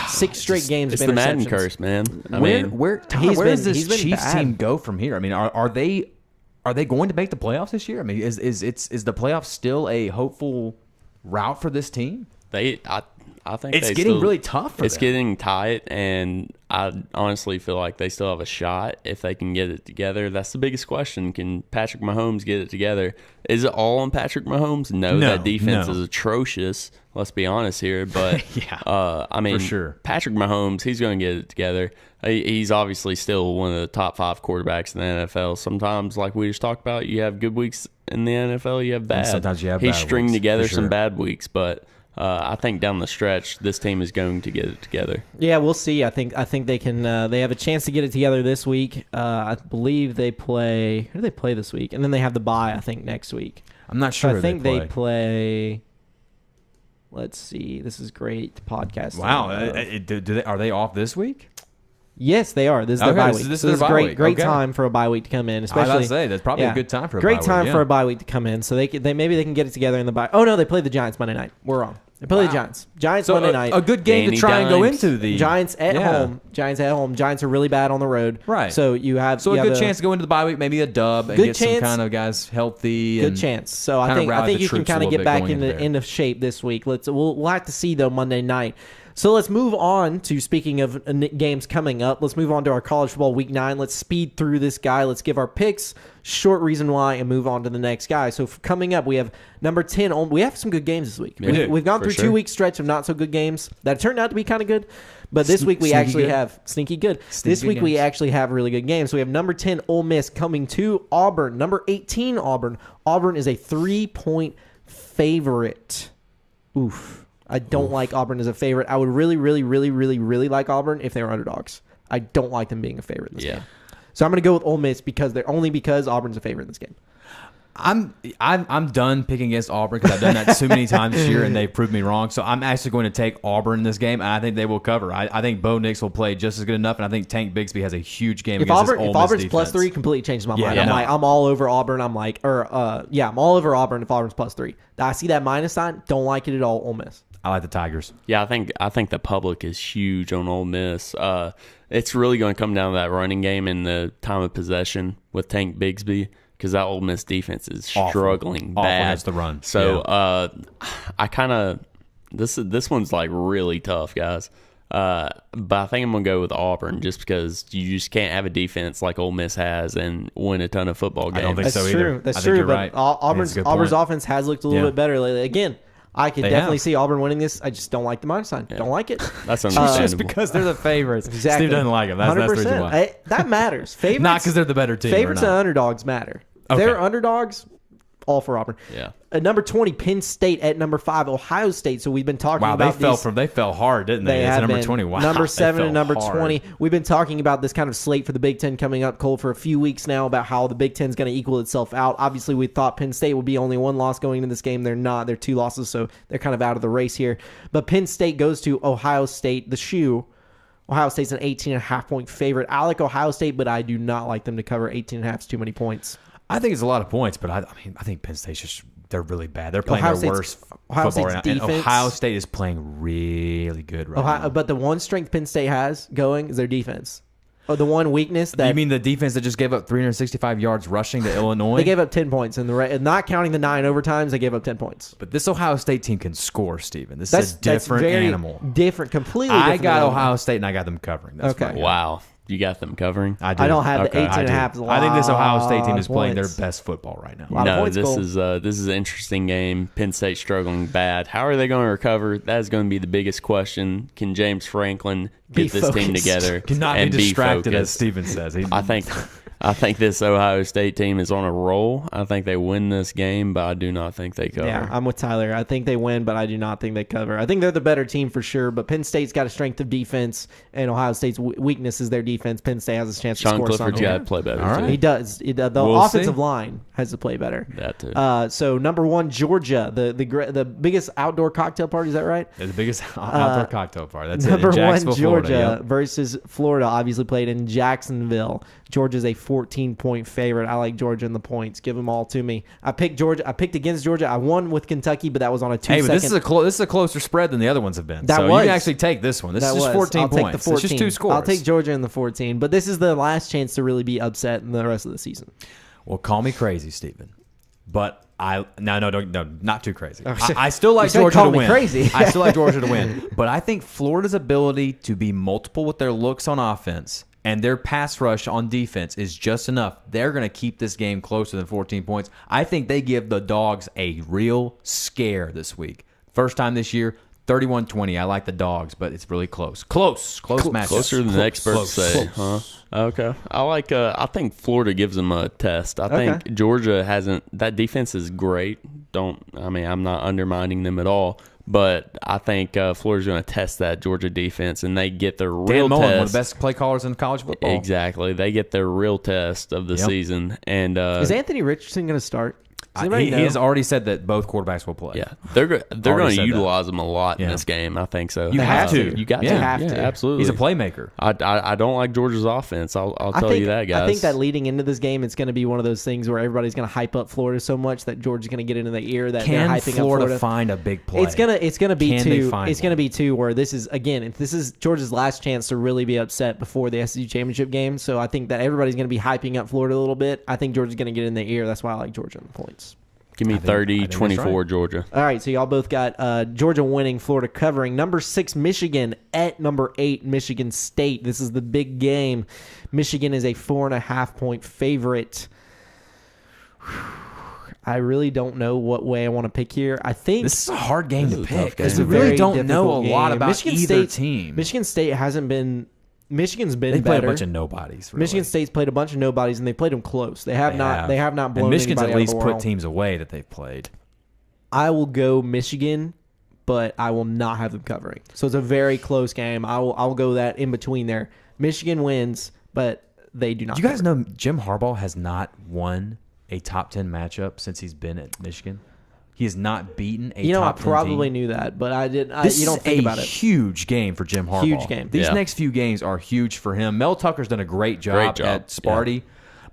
S5: 6 straight games of interceptions.
S10: It's the Madden curse, man.
S9: Where does this Chiefs team go from here? I mean, are they going to make the playoffs this year? I mean, is the playoffs still a hopeful route for this team?
S10: I think
S9: it's getting really tough for them.
S10: It's getting tight, and I honestly feel like they still have a shot if they can get it together. That's the biggest question. Can Patrick Mahomes get it together? Is it all on Patrick Mahomes? No, that defense is atrocious. Let's be honest here. But, I mean,
S9: for sure.
S10: Patrick Mahomes, he's going to get it together. He's obviously still one of the top 5 quarterbacks in the NFL. Sometimes, like we just talked about, you have good weeks in the NFL, you have bad.
S9: And sometimes you have
S10: He's
S9: bad
S10: stringing
S9: weeks,
S10: together
S9: for sure.
S10: some bad weeks, but I think down the stretch, this team is going to get it together.
S5: Yeah, we'll see. I think they can. They have a chance to get it together this week. I believe they play. Who do they play this week? And then they have the bye, I think, next week.
S9: I'm not sure.
S5: So I think they play. Let's see. This is great podcasting.
S9: Wow. Are they off this week?
S5: Yes, they are. This is their bye week.
S9: This
S5: is
S9: their bye
S5: great,
S9: week.
S5: great
S9: Okay.
S5: time for a bye week to come in. Especially,
S9: I was about to say that's probably a good time for a
S5: great
S9: bye
S5: time
S9: week,
S5: for
S9: yeah.
S5: a bye week to come in. So they maybe they can get it together in the bye. Oh no, they play the Giants Monday night. We're wrong. They play the Giants. Giants Monday night.
S9: A good game
S10: Danny
S9: to try and go
S10: Dimes.
S9: into the
S5: Giants at home. Giants at home. Giants are really bad on the road.
S9: Right.
S5: So you have
S9: a good chance to go into the bye week, maybe a dub, and
S5: Good
S9: get
S5: chance.
S9: some kind of guys healthy.
S5: Good
S9: and
S5: chance. So I
S9: kinda
S5: think
S9: rally the
S5: you can
S9: troops a
S5: kind of
S9: little
S5: get
S9: bit
S5: back
S9: going
S5: into
S9: into there.
S5: end of shape this week. We'll have to see though Monday night. So let's move on to, speaking of games coming up, let's move on to our college football week 9. Let's speed through this guy. Let's give our picks, short reason why, and move on to the next guy. So coming up, we have number 10. We have some good games this week. We've gone through
S10: sure.
S5: 2-week stretch of not so good games that turned out to be kind of good. But this week we
S9: sneaky
S5: actually
S9: good.
S5: have sneaky good.
S9: Sneaky
S5: This week we
S9: games.
S5: actually have really good games. So we have number 10 Ole Miss coming to Auburn. Number 18 Auburn. Auburn is a 3-point favorite. Oof. I don't like Auburn as a favorite. I would really, really, really, really, really like Auburn if they were underdogs. I don't like them being a favorite in this game. So I'm going to go with Ole Miss because Auburn's a favorite in this game.
S9: I'm done picking against Auburn because I've done that so many times this year and they've proved me wrong. So I'm actually going to take Auburn in this game, and I think they will cover. I think Bo Nix will play just as good enough, and I think Tank Bigsby has a huge game against this Ole Miss
S5: Auburn's
S9: defense.
S5: +3, completely changes my
S9: Yeah,
S5: mind.
S9: yeah,
S5: I'm all over Auburn. I'm all over Auburn if Auburn's +3. I see that minus sign. Don't like it at all. Ole Miss.
S9: I like the Tigers.
S10: Yeah, I think the public is huge on Ole Miss. It's really going to come down to that running game and the time of possession with Tank Bigsby, because that Ole Miss defense is struggling
S9: Awful
S10: bad
S9: against the run.
S10: So I kind of this one's like really tough, guys. But I think I'm gonna go with Auburn just because you just can't have a defense like Ole Miss has and win a ton of football games.
S9: I don't think
S5: That's
S9: so
S5: true.
S9: either.
S5: That's
S9: I think
S5: true.
S9: you're
S5: But
S9: right.
S5: Auburn's offense has looked a little
S9: Yeah.
S5: bit better lately. Again, I could
S9: They
S5: definitely
S9: have.
S5: see Auburn winning this. I just don't like the minus sign. Don't like it.
S10: That's understandable.
S9: Just because they're the favorites.
S5: Exactly.
S9: Steve doesn't like them. That's the reason why.
S5: That matters. Favorites,
S9: Not because they're the better team.
S5: favorites
S9: or
S5: and
S9: not.
S5: underdogs matter.
S9: Okay.
S5: They're underdogs. All for Auburn.
S10: Yeah.
S5: At number 20, Penn State. At number 5, Ohio State. So we've been talking
S9: Wow,
S5: about
S9: they fell hard, didn't they? It's
S5: have
S9: number
S5: been.
S9: 20. Wow,
S5: Number
S9: they
S5: 7
S9: fell
S5: and number
S9: hard.
S5: 20. We've been talking about this kind of slate for the Big Ten coming up, Cole, for a few weeks now about how the Big Ten is going to equal itself out. Obviously, we thought Penn State would be only one loss going into this game. They're not. They're 2 losses, so they're kind of out of the race here. But Penn State goes to Ohio State, the shoe. Ohio State's an 18.5-point favorite. I like Ohio State, but I do not like them to cover 18.5. It's too many points.
S9: I think it's a lot of points, but I think Penn State's just they're really bad. They're playing
S5: Ohio
S9: their
S5: State's-
S9: worst
S5: Ohio
S9: football
S5: State's
S9: right now. And
S5: defense-
S9: Ohio State is playing really good right now.
S5: But the one strength Penn State has going is their defense. Oh, the one weakness that
S9: You mean the defense that just gave up 365 yards rushing to Illinois?
S5: they gave up 10 points in not counting the 9 overtimes, they gave up 10 points.
S9: But this Ohio State team can score, Steven. This is a different
S5: very
S9: animal.
S5: Different, completely different.
S9: I got
S5: animal.
S9: Ohio State and I got them covering. That's
S5: Okay.
S9: what I got.
S10: Wow. You got them covering?
S9: I do.
S5: I don't have the 18
S9: I
S5: and a
S9: do.
S5: half.
S9: I think this Ohio State team is playing their
S5: points.
S9: best football right now.
S5: Lot of
S10: No,
S5: points, Cole.
S10: this is an interesting game. Penn State struggling bad. How are they going to recover? That is going to be the biggest question. Can James Franklin
S5: Be
S10: get this team
S5: focused.
S10: together
S9: Cannot
S10: and
S9: be distracted, as
S10: focused?
S9: Steven says.
S10: I think this Ohio State team is on a roll. I think they win this game, but I do not think they cover.
S5: Yeah, I'm with Tyler. I think they win, but I do not think they cover. I think they're the better team for sure, but Penn State's got a strength of defense, and Ohio State's weakness is their defense. Penn State has a chance to
S10: Sean
S5: score
S10: Clifford's
S5: something.
S10: got to play better.
S9: All
S10: too.
S9: right.
S5: He does. The
S9: We'll
S5: offensive
S9: see.
S5: line has to play better.
S10: That too.
S5: So number 1, Georgia, the biggest outdoor cocktail party. Is that right?
S9: They're the biggest outdoor cocktail party. That's
S5: Number
S9: it. In
S5: 1,
S9: Jacksonville,
S5: Georgia
S9: Florida. Yep.
S5: versus Florida. Obviously played in Jacksonville. Georgia's a 14-point favorite. I like Georgia in the points. Give them all to me. I picked Georgia. I picked against Georgia. I won with Kentucky, but that was on a 2-second.
S9: Hey, but this is a closer spread than the other ones have been.
S5: That
S9: so
S5: was.
S9: you can actually take this one. This is just 14
S5: I'll
S9: points.
S5: Take the 14.
S9: It's just 2 scores.
S5: I'll take Georgia in the 14, but this is the last chance to really be upset in the rest of the season.
S9: Well, call me crazy, Stephen, but not too crazy.
S5: Oh, shit.
S9: I still like
S5: You said
S9: Georgia
S5: call
S9: to
S5: me
S9: win.
S5: crazy.
S9: I still like Georgia to win, but I think Florida's ability to be multiple with their looks on offense and their pass rush on defense is just enough. They're going to keep this game closer than 14 points. I think they give the Dogs a real scare this week. First time this year, 31-20. I like the Dogs, but it's really close. Close match.
S10: Closer than the experts say, huh? Okay. I think Florida gives them a test. I think Georgia hasn't. That defense is great. I'm not undermining them at all. But I think Florida's going to test that Georgia defense, and they get their real
S9: Dan Mullen,
S10: test.
S9: one of the best play callers in college football.
S10: Exactly. They get their real test of the season. And
S5: is Anthony Richardson going to start?
S9: He has already said that both quarterbacks will play.
S10: Yeah, they're going
S9: Already
S10: to
S9: said
S10: utilize him a lot in
S9: Yeah.
S10: this game. I think so.
S9: You have to.
S10: You got
S9: Yeah.
S10: to.
S9: You
S5: have
S10: Yeah,
S5: to.
S10: absolutely.
S9: He's a playmaker.
S10: I don't like Georgia's offense. I'll tell you that, guys.
S5: I think that leading into this game, it's going to be one of those things where everybody's going to hype up Florida so much that Georgia's going to get into the ear that they're
S9: Can
S5: hyping up
S9: Florida
S5: Florida.
S9: find a big play?
S5: It's gonna be
S9: Can they
S5: two.
S9: find
S5: It's gonna
S9: one?
S5: be two where this is Georgia's last chance to really be upset before the SEC championship game. So I think that everybody's gonna be hyping up Florida a little bit. I think Georgia's gonna get in the ear. That's why I like Georgia in the points.
S10: Give me
S9: I think
S10: 30-24
S9: that's right.
S10: Georgia.
S5: All right, so y'all both got Georgia winning, Florida covering. Number 6, Michigan at number 8, Michigan State. This is the big game. Michigan is a 4.5-point favorite. I really don't know what way I want to pick here. I think
S9: This is a hard game to
S10: is a
S9: pick
S10: tough
S9: because
S10: game.
S9: we really
S5: very
S9: don't know a
S5: difficult
S9: lot
S5: game.
S9: about
S5: Michigan
S9: either
S5: State,
S9: team.
S5: Michigan State hasn't been. Michigan's been
S9: They played
S5: better.
S9: a bunch of nobodies. Really.
S5: Michigan State's played a bunch of nobodies, and they played them close. They have not blown
S9: And Michigan's
S5: anybody
S9: at least
S5: out of the
S9: put
S5: world.
S9: teams away that they've played.
S5: I will go Michigan, but I will not have them covering. So it's a very close game. I will go that in between there. Michigan wins, but they do not.
S9: Do you guys
S5: cover.
S9: know Jim Harbaugh has not won a top 10 matchup since he's been at Michigan? He has not beaten a
S5: You know, I
S9: top 10
S5: probably
S9: team.
S5: knew that, but I didn't.
S9: This
S5: You don't
S9: is
S5: think
S9: a
S5: about it.
S9: huge game for Jim Harbaugh.
S5: Huge game.
S9: These
S10: Yeah.
S9: next few games are huge for him. Mel Tucker's done a great job
S10: job.
S9: at Sparty.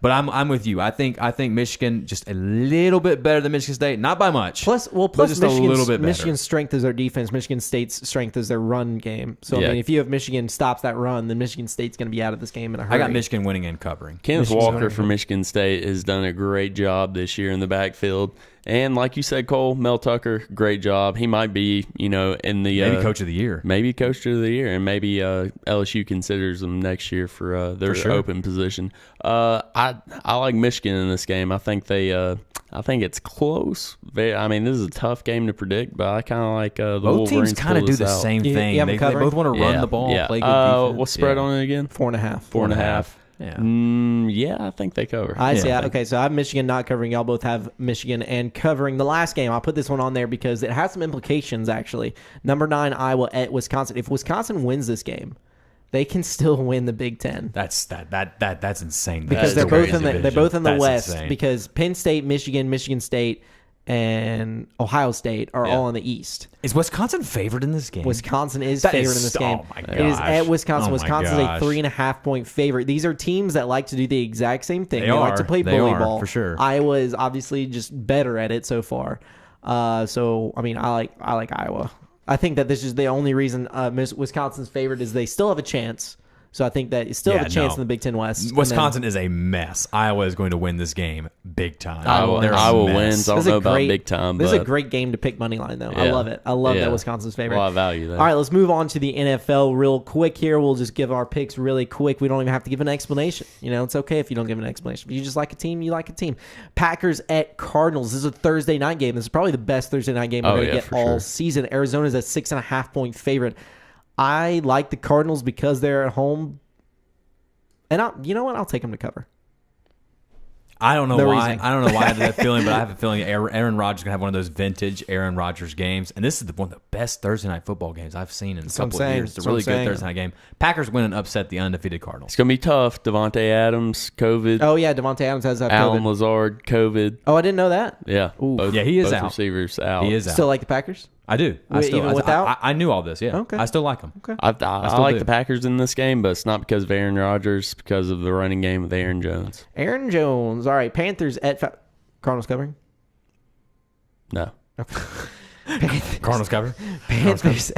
S9: But I'm with you. I think Michigan just a little bit better than Michigan State, not by much.
S5: Plus
S9: but just a little bit better.
S5: Michigan's strength is their defense. Michigan State's strength is their run game. So
S10: Yeah.
S5: I mean, if you have Michigan stops that run, then Michigan State's going to be out of this game in a hurry.
S9: I got Michigan winning and covering.
S10: Kenneth
S5: Michigan's
S10: Walker
S5: winning.
S10: from Michigan State has done a great job this year in the backfield. And like you said, Cole, Mel Tucker, great job. He might be, in the
S9: Maybe coach of the year.
S10: Maybe coach of the year, and maybe LSU considers him next year for their
S9: sure.
S10: open position. I like Michigan in this game. I think I think it's close. This is a tough game to predict, but I kind of like the
S9: Both
S10: Wolverines
S9: teams kind of
S10: pull
S9: do
S10: this
S9: the
S10: out.
S9: same
S5: You
S9: thing.
S5: have them
S9: They
S5: covering?
S9: both want to run the ball, play good defense.
S10: What's spread
S9: Yeah.
S10: on it again?
S5: 4.5.
S10: 4.5.
S9: Yeah.
S10: Yeah, I think they cover.
S5: I see.
S9: Yeah.
S5: Okay, so I have Michigan not covering. Y'all both have Michigan and covering. The last game, I'll put this one on there because it has some implications, actually. Number 9, Iowa at Wisconsin. If Wisconsin wins this game, they can still win the Big Ten.
S9: That's insane.
S5: Because
S9: That's
S5: they're
S9: the
S5: both in the
S9: division.
S5: they're both in the
S9: That's
S5: West.
S9: insane.
S5: Because Penn State, Michigan State, and Ohio State are all in the East.
S9: Is Wisconsin favored in this game?
S5: Wisconsin is
S9: That
S5: favored
S9: is-
S5: in this game.
S9: oh my
S5: It is
S9: gosh.
S5: at Wisconsin.
S9: Oh my
S5: Wisconsin's a
S9: gosh.
S5: 3.5-point favorite. These are teams that like to do the exact same thing.
S9: They
S5: like
S9: are.
S5: to play
S9: They
S5: bully
S9: are,
S5: ball
S9: for sure.
S5: Iowa is obviously just better at it so far. I like Iowa. I think that this is the only reason Wisconsin's favored is they still have a chance. So I think that it's still have a chance in the Big Ten West.
S9: Wisconsin is a mess. Iowa is going to win this game big time.
S10: Iowa wins. I don't know about big time.
S5: This is a great game to pick money line, though.
S10: Yeah.
S5: I love it. I love that Wisconsin's favorite.
S10: A lot of value there.
S5: All right, let's move on to the NFL real quick here. We'll just give our picks really quick. We don't even have to give an explanation. It's okay if you don't give an explanation. If you just like a team, you like a team. Packers at Cardinals. This is a Thursday night game. This is probably the best Thursday night game we're going to get all season. Arizona's a 6.5-point favorite. I like the Cardinals because they're at home. And you know what? I'll take them to cover.
S9: I don't know why. I don't know why I have that feeling, but I have a feeling Aaron Rodgers is going to have one of those vintage Aaron Rodgers games. And this is one of the best Thursday night football games I've seen in a couple of years. It's a really good Thursday night game. Packers win and upset the undefeated Cardinals.
S10: It's going to be tough. Devontae Adams, COVID.
S5: Oh, yeah. Devontae Adams has that COVID.
S10: Allen Lazard, COVID.
S5: Oh, I didn't know that.
S10: Yeah.
S9: He is out.
S10: Receivers out.
S9: He is out.
S5: Still like the Packers?
S9: I do.
S5: Even without?
S9: I knew all this, yeah.
S5: Okay.
S9: I still like them.
S5: Okay.
S10: I like the Packers in this game, but it's not because of Aaron Rodgers, because of the running game with Aaron Jones.
S5: Aaron Jones. All right. Panthers at Cardinals covering?
S10: No.
S9: Cardinals cover?
S5: Panthers.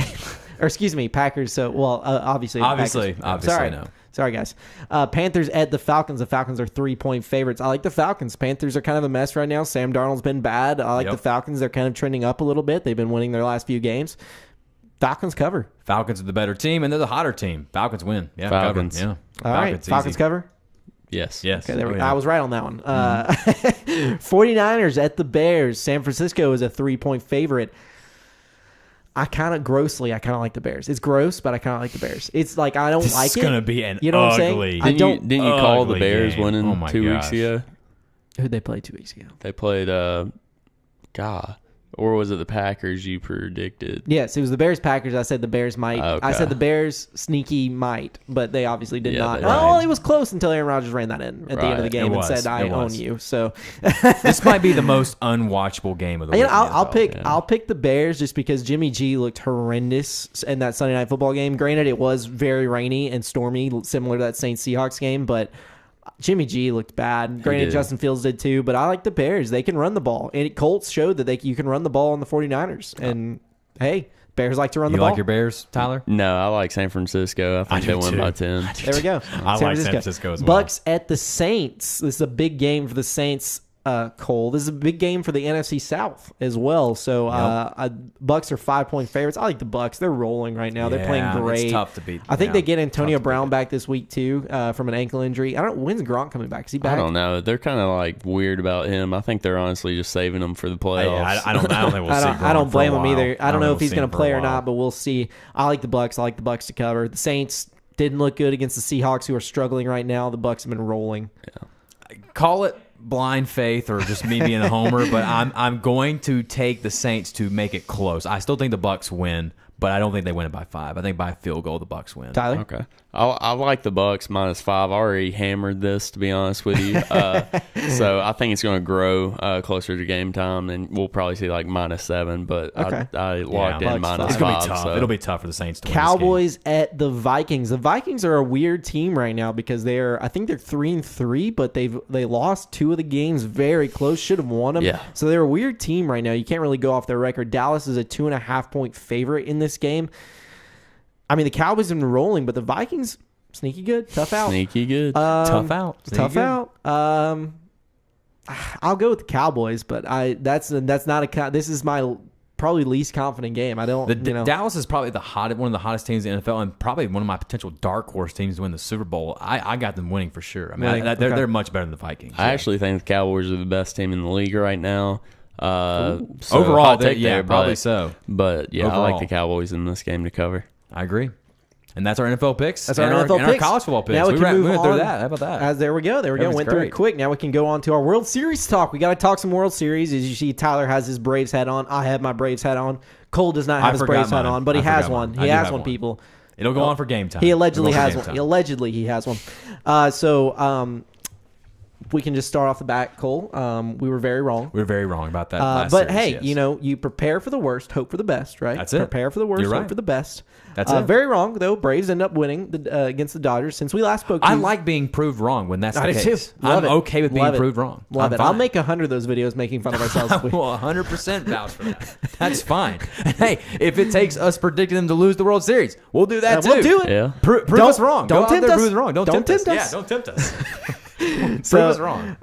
S5: Or excuse me, Packers. So, obviously. Sorry.
S9: No.
S5: Sorry, guys. Panthers at the Falcons. The Falcons are 3-point favorites. I like the Falcons. Panthers are kind of a mess right now. Sam Darnold's been bad. I like the Falcons. They're kind of trending up a little bit. They've been winning their last few games. Falcons cover.
S9: Falcons are the better team, and they're the hotter team. Falcons win. Yeah,
S10: Falcons.
S9: Cover. Yeah.
S5: All right. Falcons cover?
S10: Yes.
S5: Okay, I was right on that one. 49ers at the Bears. San Francisco is a 3-point favorite. I kind of like the Bears. It's gross, but I kind of like the Bears. It's like I don't like it.
S9: It's going to be an
S5: you know
S9: ugly.
S5: What I'm saying?
S10: Didn't you call the Bears
S9: game.
S10: winning 2 weeks ago?
S5: Who'd they play 2 weeks ago?
S10: They played or was it the Packers you predicted?
S5: Yes, it was the Bears-Packers. I said the Bears might.
S10: Okay.
S5: I said the Bears sneaky might, but they obviously did not.
S10: Right.
S5: Well, it was close until Aaron Rodgers ran that in at the end of the game and said, "I own you." So
S9: this might be the most unwatchable game of the week.
S5: I'll pick the Bears just because Jimmy G looked horrendous in that Sunday Night Football game. Granted, it was very rainy and stormy, similar to that Saints-Seahawks game, but Jimmy G looked bad. Granted, Justin Fields did too, but I like the Bears. They can run the ball. And Colts showed that you can run the ball on the 49ers. And, hey, Bears like to run the ball.
S9: You like your Bears, Tyler?
S10: No, I like San Francisco. I think they win by 10.
S5: There we go.
S9: I like San Francisco as well.
S5: Bucks at the Saints. This is a big game for the Saints. Cole. This is a big game for the NFC South as well. So Bucks are 5-point favorites. I like the Bucks. They're rolling right now. They're playing great.
S9: It's tough to beat.
S5: I think they get Antonio Brown back this week too from an ankle injury. When's Gronk coming back? Is he back?
S10: I don't know. They're kind of like weird about him. I think they're honestly just saving him for the playoffs.
S9: I don't think we'll see Gronk
S5: I don't blame
S9: for a
S5: him
S9: while.
S5: either. I don't know if he's going to play or not, but we'll see. I like the Bucks. I like the Bucks to cover. The Saints didn't look good against the Seahawks, who are struggling right now. The Bucks have been rolling.
S9: Yeah. Call it blind faith or just me being a homer, but I'm going to take the Saints to make it close. I still think the Bucks win, but I don't think they win it by 5. I think by a field goal the Bucks win.
S5: Tyler?
S10: Okay. I like the Bucks -5. I already hammered this, to be honest with you. So I think it's going to grow closer to game time, and we'll probably see like -7. But
S5: okay.
S10: I locked in -5.
S9: It's going to be tough. So. It'll be tough for the Saints to win
S5: Cowboys at the Vikings. The Vikings are a weird team right now because I think they're 3-3, but they lost 2 of the games very close. Should have won them.
S10: Yeah.
S5: So they're a weird team right now. You can't really go off their record. Dallas is a 2.5-point favorite in this game. I mean, the Cowboys have been rolling, but the Vikings, sneaky good, tough out.
S10: Sneaky good.
S9: Tough out.
S5: Tough out. I'll go with the Cowboys, but this is my probably least confident game. I don't.
S9: Dallas is probably one of the hottest teams in the NFL, and probably one of my potential dark horse teams to win the Super Bowl. I got them winning for sure. I mean, they're much better than the Vikings.
S10: I actually think the Cowboys are the best team in the league right now.
S9: So overall, probably so.
S10: But yeah, overall, I like the Cowboys in this game to cover.
S9: I agree. And that's our NFL picks.
S5: That's our NFL picks.
S9: And our college football picks.
S5: Now we can move
S9: on.
S5: through
S9: that. How about that?
S5: There we go. Went through it quick. Now we can go on to our World Series talk. We got to talk some World Series. As you see, Tyler has his Braves hat on. I have my Braves hat on. Cole does not have his Braves hat on, but he has one. He has one, people.
S9: It'll go on for game time.
S5: He allegedly has one. He has one. we can just start off the bat, Cole. We were very wrong.
S9: We were very wrong about that. Last
S5: But
S9: series,
S5: hey,
S9: yes.
S5: you know, you prepare for the worst, hope for the best, right?
S9: That's it.
S5: Prepare for the worst,
S9: You're
S5: hope
S9: right.
S5: for the best.
S9: That's it.
S5: Very wrong though. Braves end up winning against the Dodgers. Since we last spoke, to
S9: I
S5: you,
S9: like being proved wrong when that's
S5: I
S9: the
S5: do
S9: case.
S5: too. Love
S9: I'm
S5: it.
S9: okay with being
S5: Love it.
S9: proved wrong.
S5: Love
S9: I'm
S5: it. I'll
S9: fine.
S5: make 100 of those videos making fun of ourselves.
S9: I will 100% vouch for that. That's fine. Hey, if it takes us predicting them to lose the World Series, we'll do that too.
S5: we'll do it.
S10: Yeah.
S9: Prove
S5: Don't-
S9: us wrong.
S5: don't
S9: Go out
S5: tempt
S9: there,
S5: us.
S9: prove us wrong. Don't tempt us.
S5: us.
S9: Yeah, don't tempt us. Prove
S5: So,
S9: us wrong.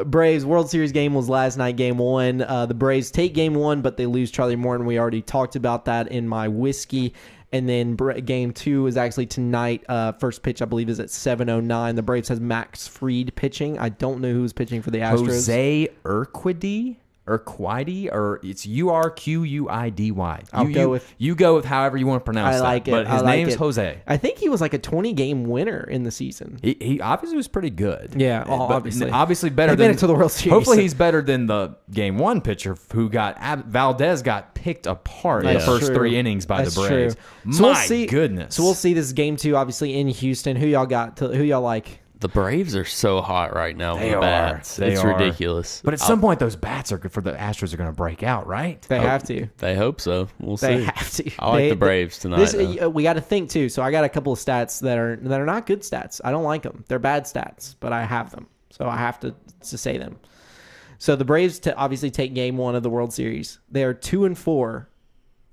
S5: Braves World Series game was last night, game 1. The Braves take game 1, but they lose Charlie Morton. We already talked about that in my whiskey. And then game 2 is actually tonight. First pitch, I believe, is at 7:09. The Braves has Max Fried pitching. I don't know who's pitching for the Astros.
S9: Jose Urquidy, or it's Urquidy.
S5: I'll go with-
S9: you go with however you want to pronounce
S5: I like
S9: that.
S5: it.
S9: But his
S5: I like
S9: name's
S5: it.
S9: Jose.
S5: I think he was like a 20-game winner in the season.
S9: He obviously was pretty good.
S5: Yeah,
S9: But
S5: obviously.
S9: better
S5: They made
S9: than
S5: it to the World Series.
S9: Hopefully he's better than the game 1 pitcher who Valdez got picked apart in the
S5: That's
S9: first
S5: true.
S9: 3 innings by
S5: That's
S9: the Braves.
S5: true. So
S9: My
S5: we'll see,
S9: goodness.
S5: So we'll see this game 2, obviously in Houston. Who y'all got? Who y'all like?
S10: The Braves are so hot right now with
S9: They
S10: the
S9: are.
S10: bats.
S9: They
S10: It's
S9: are.
S10: ridiculous.
S9: But at some point, those bats are good for the Astros are going to break out, right?
S5: They have to.
S10: They hope so. We'll see.
S5: They have to.
S10: I like the Braves tonight. though.
S5: We got to think too. So I got a couple of stats that are not good stats. I don't like them. They're bad stats, but I have them, so I have to say them. So the Braves obviously take game 1 of the World Series. They are 2-4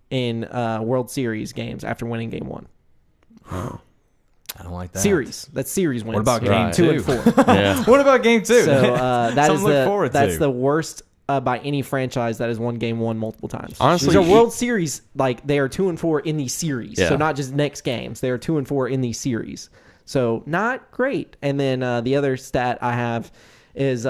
S5: in World Series games after winning game 1.
S9: I don't like that.
S5: Series. That's series wins.
S9: What about game
S10: Right.
S9: 2?
S5: 2-4.
S10: Yeah.
S9: What about game 2?
S5: So that
S9: Something
S5: is
S9: to look forward
S5: that's
S9: to.
S5: the worst by any franchise that has won game 1 multiple times.
S10: Honestly,
S5: these are World Series, like they are 2-4 in these series.
S10: Yeah.
S5: So not just next games. They are 2-4 in these series. So not great. And then the other stat I have is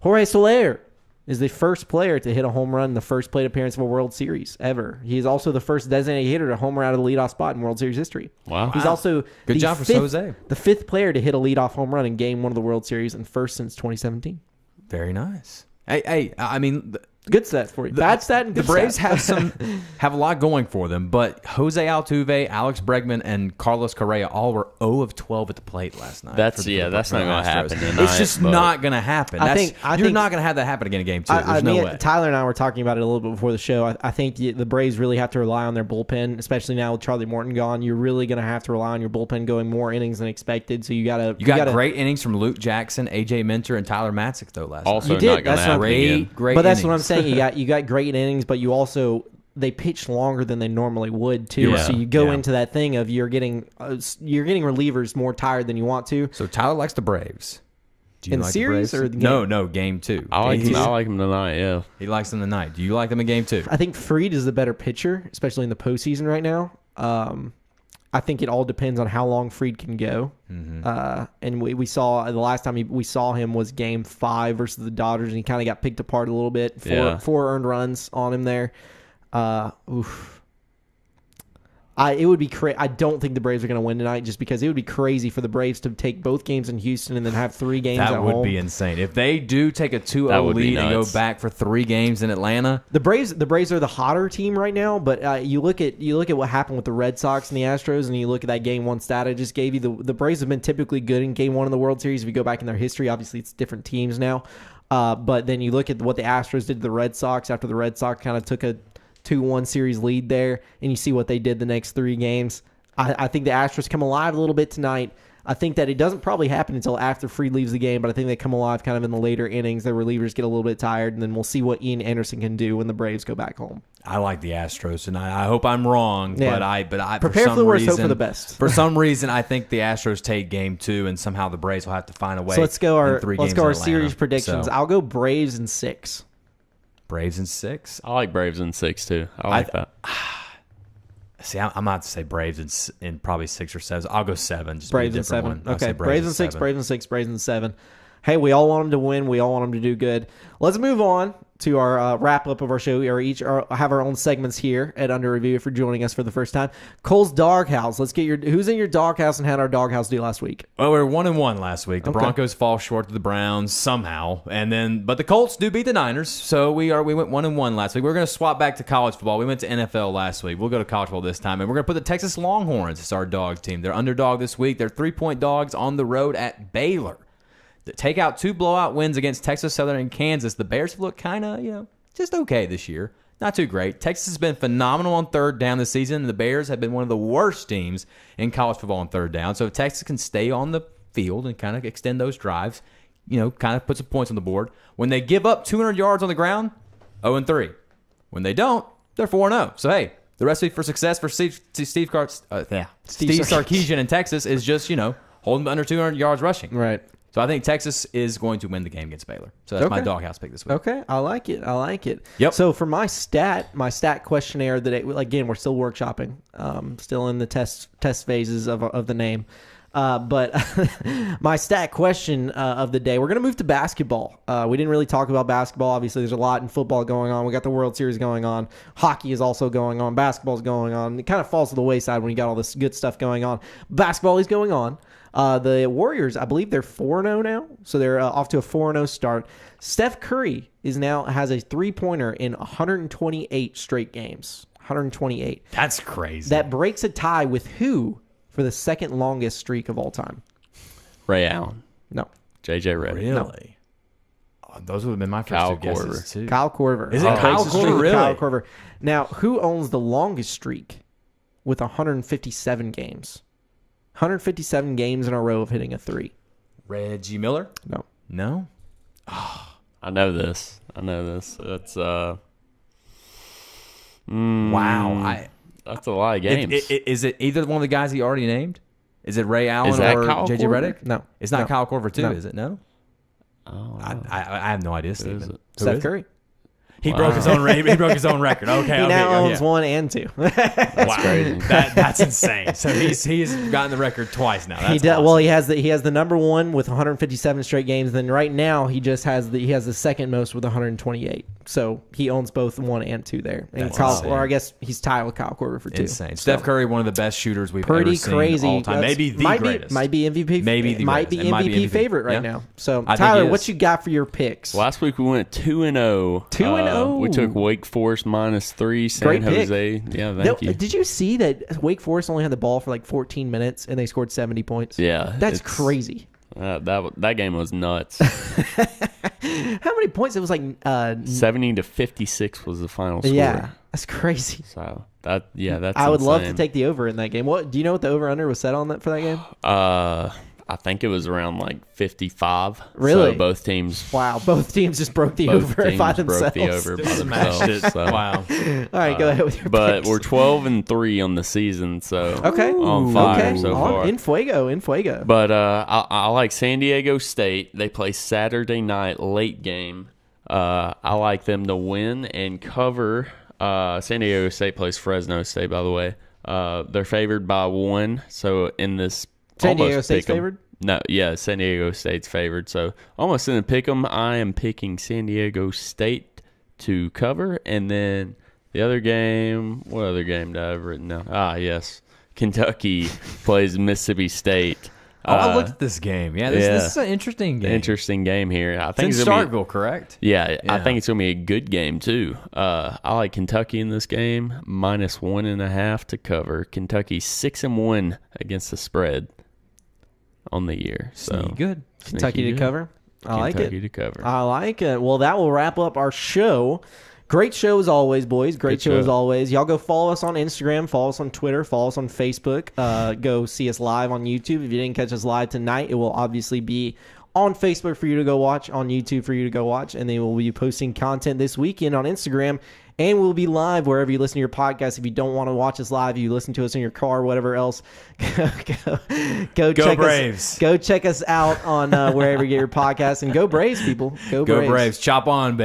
S5: Jorge Soler is the first player to hit a home run in the first plate appearance of a World Series ever. He is also the first designated hitter to homer out of the leadoff spot in World Series history.
S10: Wow.
S5: He's also
S9: Good
S5: the
S9: job for
S5: fifth-
S9: Jose.
S5: the 5th player to hit a leadoff home run in game 1 of the World Series and first since 2017.
S9: Very nice. Hey, I mean,
S5: Good stat for you. Bad stat and
S9: the
S5: good
S9: Braves
S5: stat.
S9: have a lot going for them, but Jose Altuve, Alex Bregman, and Carlos Correa all were 0 of 12 at the plate last night.
S10: That's
S9: for the
S10: not going to
S9: Astros.
S10: happen tonight.
S9: It's just
S10: but
S9: not going to happen.
S5: I
S9: You're
S5: think-
S9: not going to have that happen again in game 2. There's no way.
S5: Tyler and I were talking about it a little bit before the show. I think the Braves really have to rely on their bullpen, especially now with Charlie Morton gone. You're really going to have to rely on your bullpen going more innings than expected. So you got
S9: Great innings from Luke Jackson, AJ Minter, and Tyler Matzik though last
S10: Also
S9: night.
S5: You did.
S10: not going to
S5: That's
S10: happen
S5: what-
S10: again.
S9: Great
S5: But that's
S9: innings.
S5: what I'm saying. You got great innings, but you also they pitch longer than they normally would too.
S10: Yeah.
S5: So you go
S9: Yeah.
S5: into that thing of you're getting relievers more tired than you want to.
S9: So Tyler likes the Braves. Do you
S5: In
S9: like
S5: series
S9: the Braves?
S5: or the game?
S9: No, game 2.
S10: I like
S9: Game
S10: him.
S9: two.
S10: I like him tonight. Yeah.
S9: He likes them tonight. Do you like them in game 2?
S5: I think Fried is the better pitcher, especially in the postseason right now. I think it all depends on how long Fried can go. And we saw the last time we saw him was game 5 versus the Dodgers, and he kind of got picked apart a little bit. Four earned runs on him there. It would be crazy. I don't think the Braves are going to win tonight, just because it would be crazy for the Braves to take both games in Houston and then have 3 games at
S9: That
S5: home.
S9: would be insane. If they do take a
S10: That
S9: 2-0
S10: would be
S9: lead and go
S10: nuts.
S9: back for 3 games in Atlanta,
S5: The Braves are the hotter team right now, but you look at what happened with the Red Sox and the Astros, and you look at that game 1 stat I just gave you. The Braves have been typically good in game 1 of the World Series. If you go back in their history, obviously it's different teams now. But then you look at what the Astros did to the Red Sox after the Red Sox kind of took a 2-1 series lead there, and you see what they did the next 3 games. I think the Astros come alive a little bit tonight. I think that it doesn't probably happen until after Fried leaves the game, but I think they come alive kind of in the later innings. Their relievers get a little bit tired, and then we'll see what Ian Anderson can do when the Braves go back home.
S9: I like the Astros tonight. I hope I'm wrong,
S5: Yeah.
S9: but I
S5: Prepare
S9: for
S5: for
S9: some
S5: the worst, hope
S9: reason,
S5: for the best.
S9: For some reason, I think the Astros take game 2, and somehow the Braves will have to find a way.
S5: So let's go
S9: in 3 games in
S5: our
S9: Atlanta.
S5: series predictions.
S9: So,
S5: I'll go Braves in 6.
S9: Braves in 6.
S10: I like Braves in 6 too. I like that.
S9: See, I'm about to say Braves in probably 6 or 7. I'll go 7. Just
S5: Braves
S9: be a
S5: in
S9: different
S5: 7.
S9: one. I'll
S5: Okay,
S9: say
S5: Braves in 6,
S9: 7.
S5: Braves in 6, Braves in 7. Hey, we all want them to win. We all want them to do good. Let's move on to our wrap up of our show. We are each have our own segments here at Under Review. If you're joining us for the first time, Cole's Doghouse. Let's get who's in your doghouse and how did our doghouse do last week?
S9: Well, we were 1-1 last week. The
S5: Okay.
S9: Broncos fall short to the Browns somehow, but the Colts do beat the Niners. So we went 1-1 last week. We're going to swap back to college football. We went to NFL last week. We'll go to college football this time, and we're going to put the Texas Longhorns as our dog team. They're underdog this week. They're 3-point dogs on the road at Baylor. Take out 2 blowout wins against Texas Southern and Kansas. The Bears have looked kind of, just okay this year. Not too great. Texas has been phenomenal on third down this season. The Bears have been one of the worst teams in college football on third down. So if Texas can stay on the field and kind of extend those drives, kind of put some points on the board. When they give up 200 yards on the ground, 0-3. When they don't, they're 4-0. So, hey, the recipe for success for Steve Sarkisian in Texas is just, holding them under 200 yards rushing.
S5: Right.
S9: So I think Texas is going to win the game against Baylor. So that's my doghouse pick this week.
S5: Okay, I like it.
S9: Yep.
S5: So for my stat questionnaire that again we're still workshopping, still in the test phases of the name. But my stat question of the day, we're going to move to basketball. We didn't really talk about basketball. Obviously, there's a lot in football going on. We got the World Series going on. Hockey is also going on. Basketball is going on. It kind of falls to the wayside when you got all this good stuff going on. Basketball is going on. The Warriors, I believe they're 4-0 now, so they're off to a 4-0 start. Steph Curry has a 3-pointer in 128 straight games. 128.
S9: That's crazy.
S5: That breaks a tie with who for the second longest streak of all time?
S10: Ray Allen.
S5: No.
S10: JJ Redick.
S9: Really?
S5: No.
S9: Oh, those would have been my first
S10: Kyle
S9: two guesses, too.
S5: Kyle Korver.
S9: Is it Kyle Korver? Really?
S5: Kyle Korver. Now, who owns the longest streak with 157 games? 157 games in a row of hitting a 3.
S9: Reggie Miller?
S5: No.
S10: I know this. It's
S9: Wow.
S10: That's a lot of games.
S9: Is it either one of the guys he already named? Is it Ray Allen or JJ Redick?
S5: No.
S9: It's not Kyle Korver, too, is it? No?
S10: Oh,
S9: I have no idea, Stephen.
S5: Steph Curry.
S9: He broke his own record. Okay.
S5: He now owns 1 and 2.
S10: That's crazy.
S9: That's insane. So he's gotten the record twice now. That's awesome.
S5: Well, he has the number 1 with 157 straight games. Then right now he just has the second most with 128. So he owns both 1 and 2 there. And I guess he's tied with Kyle Korver for 2.
S9: Insane. Steph Curry, one of the best shooters we've ever
S5: pretty
S9: seen
S5: crazy.
S9: all time. Maybe the greatest.
S5: Might be MVP.
S9: Might be
S5: MVP favorite right now. So
S9: I
S5: Tyler, what you got for your picks?
S10: Last week we went 2-0.
S5: 2-0.
S10: We took Wake Forest -3. San Jose. Yeah, thank you.
S5: Did you see that Wake Forest only had the ball for like 14 minutes and they scored 70 points?
S10: Yeah,
S5: that's crazy.
S10: That game was nuts.
S5: How many points? It was like
S10: 70-56 was the final score.
S5: Yeah, that's crazy.
S10: So that's
S5: I would
S10: insane.
S5: love to take the over in that game. Do you know what the over under was set on that for that game?
S10: I think it was around like 55.
S5: Really?
S10: So both teams.
S5: Wow, both teams just broke the over by themselves.
S10: Broke the over by themselves. So.
S9: Wow.
S5: All right, go ahead with your
S10: But
S5: picks.
S10: we're 12-3 on the season, so
S5: on
S10: fire so far.
S5: In fuego.
S10: But I like San Diego State. They play Saturday night late game. I like them to win and cover. San Diego State plays Fresno State, by the way. They're favored by 1. So in this
S5: San Diego State's favored?
S10: No, yeah, San Diego State's favored. So almost in a pick 'em. I am picking San Diego State to cover. And then the other game, what other game did I have written down? Yes. Kentucky plays Mississippi State.
S9: I looked at this game. Yeah, this is an interesting game.
S10: Interesting game here. I think
S9: it's in Starkville, correct?
S10: Yeah, I think it's going to be a good game, too. I like Kentucky in this game, -1.5 to cover. Kentucky 6-1 against the spread on the year. So
S9: good.
S5: Kentucky to cover. I like it.
S10: Kentucky to cover.
S5: I like it. Well, that will wrap up our show. Great show as always, boys. Great show as always. Y'all go follow us on Instagram, follow us on Twitter, follow us on Facebook. Go see us live on YouTube. If you didn't catch us live tonight, it will obviously be on Facebook for you to go watch, on YouTube for you to go watch, and then we'll be posting content this weekend on Instagram. And we'll be live wherever you listen to your podcast. If you don't want to watch us live, you listen to us in your car, whatever else. Go check
S9: Braves.
S5: Go check us out on wherever you get your podcast. And go Braves, people. Go Braves.
S9: Chop on, baby.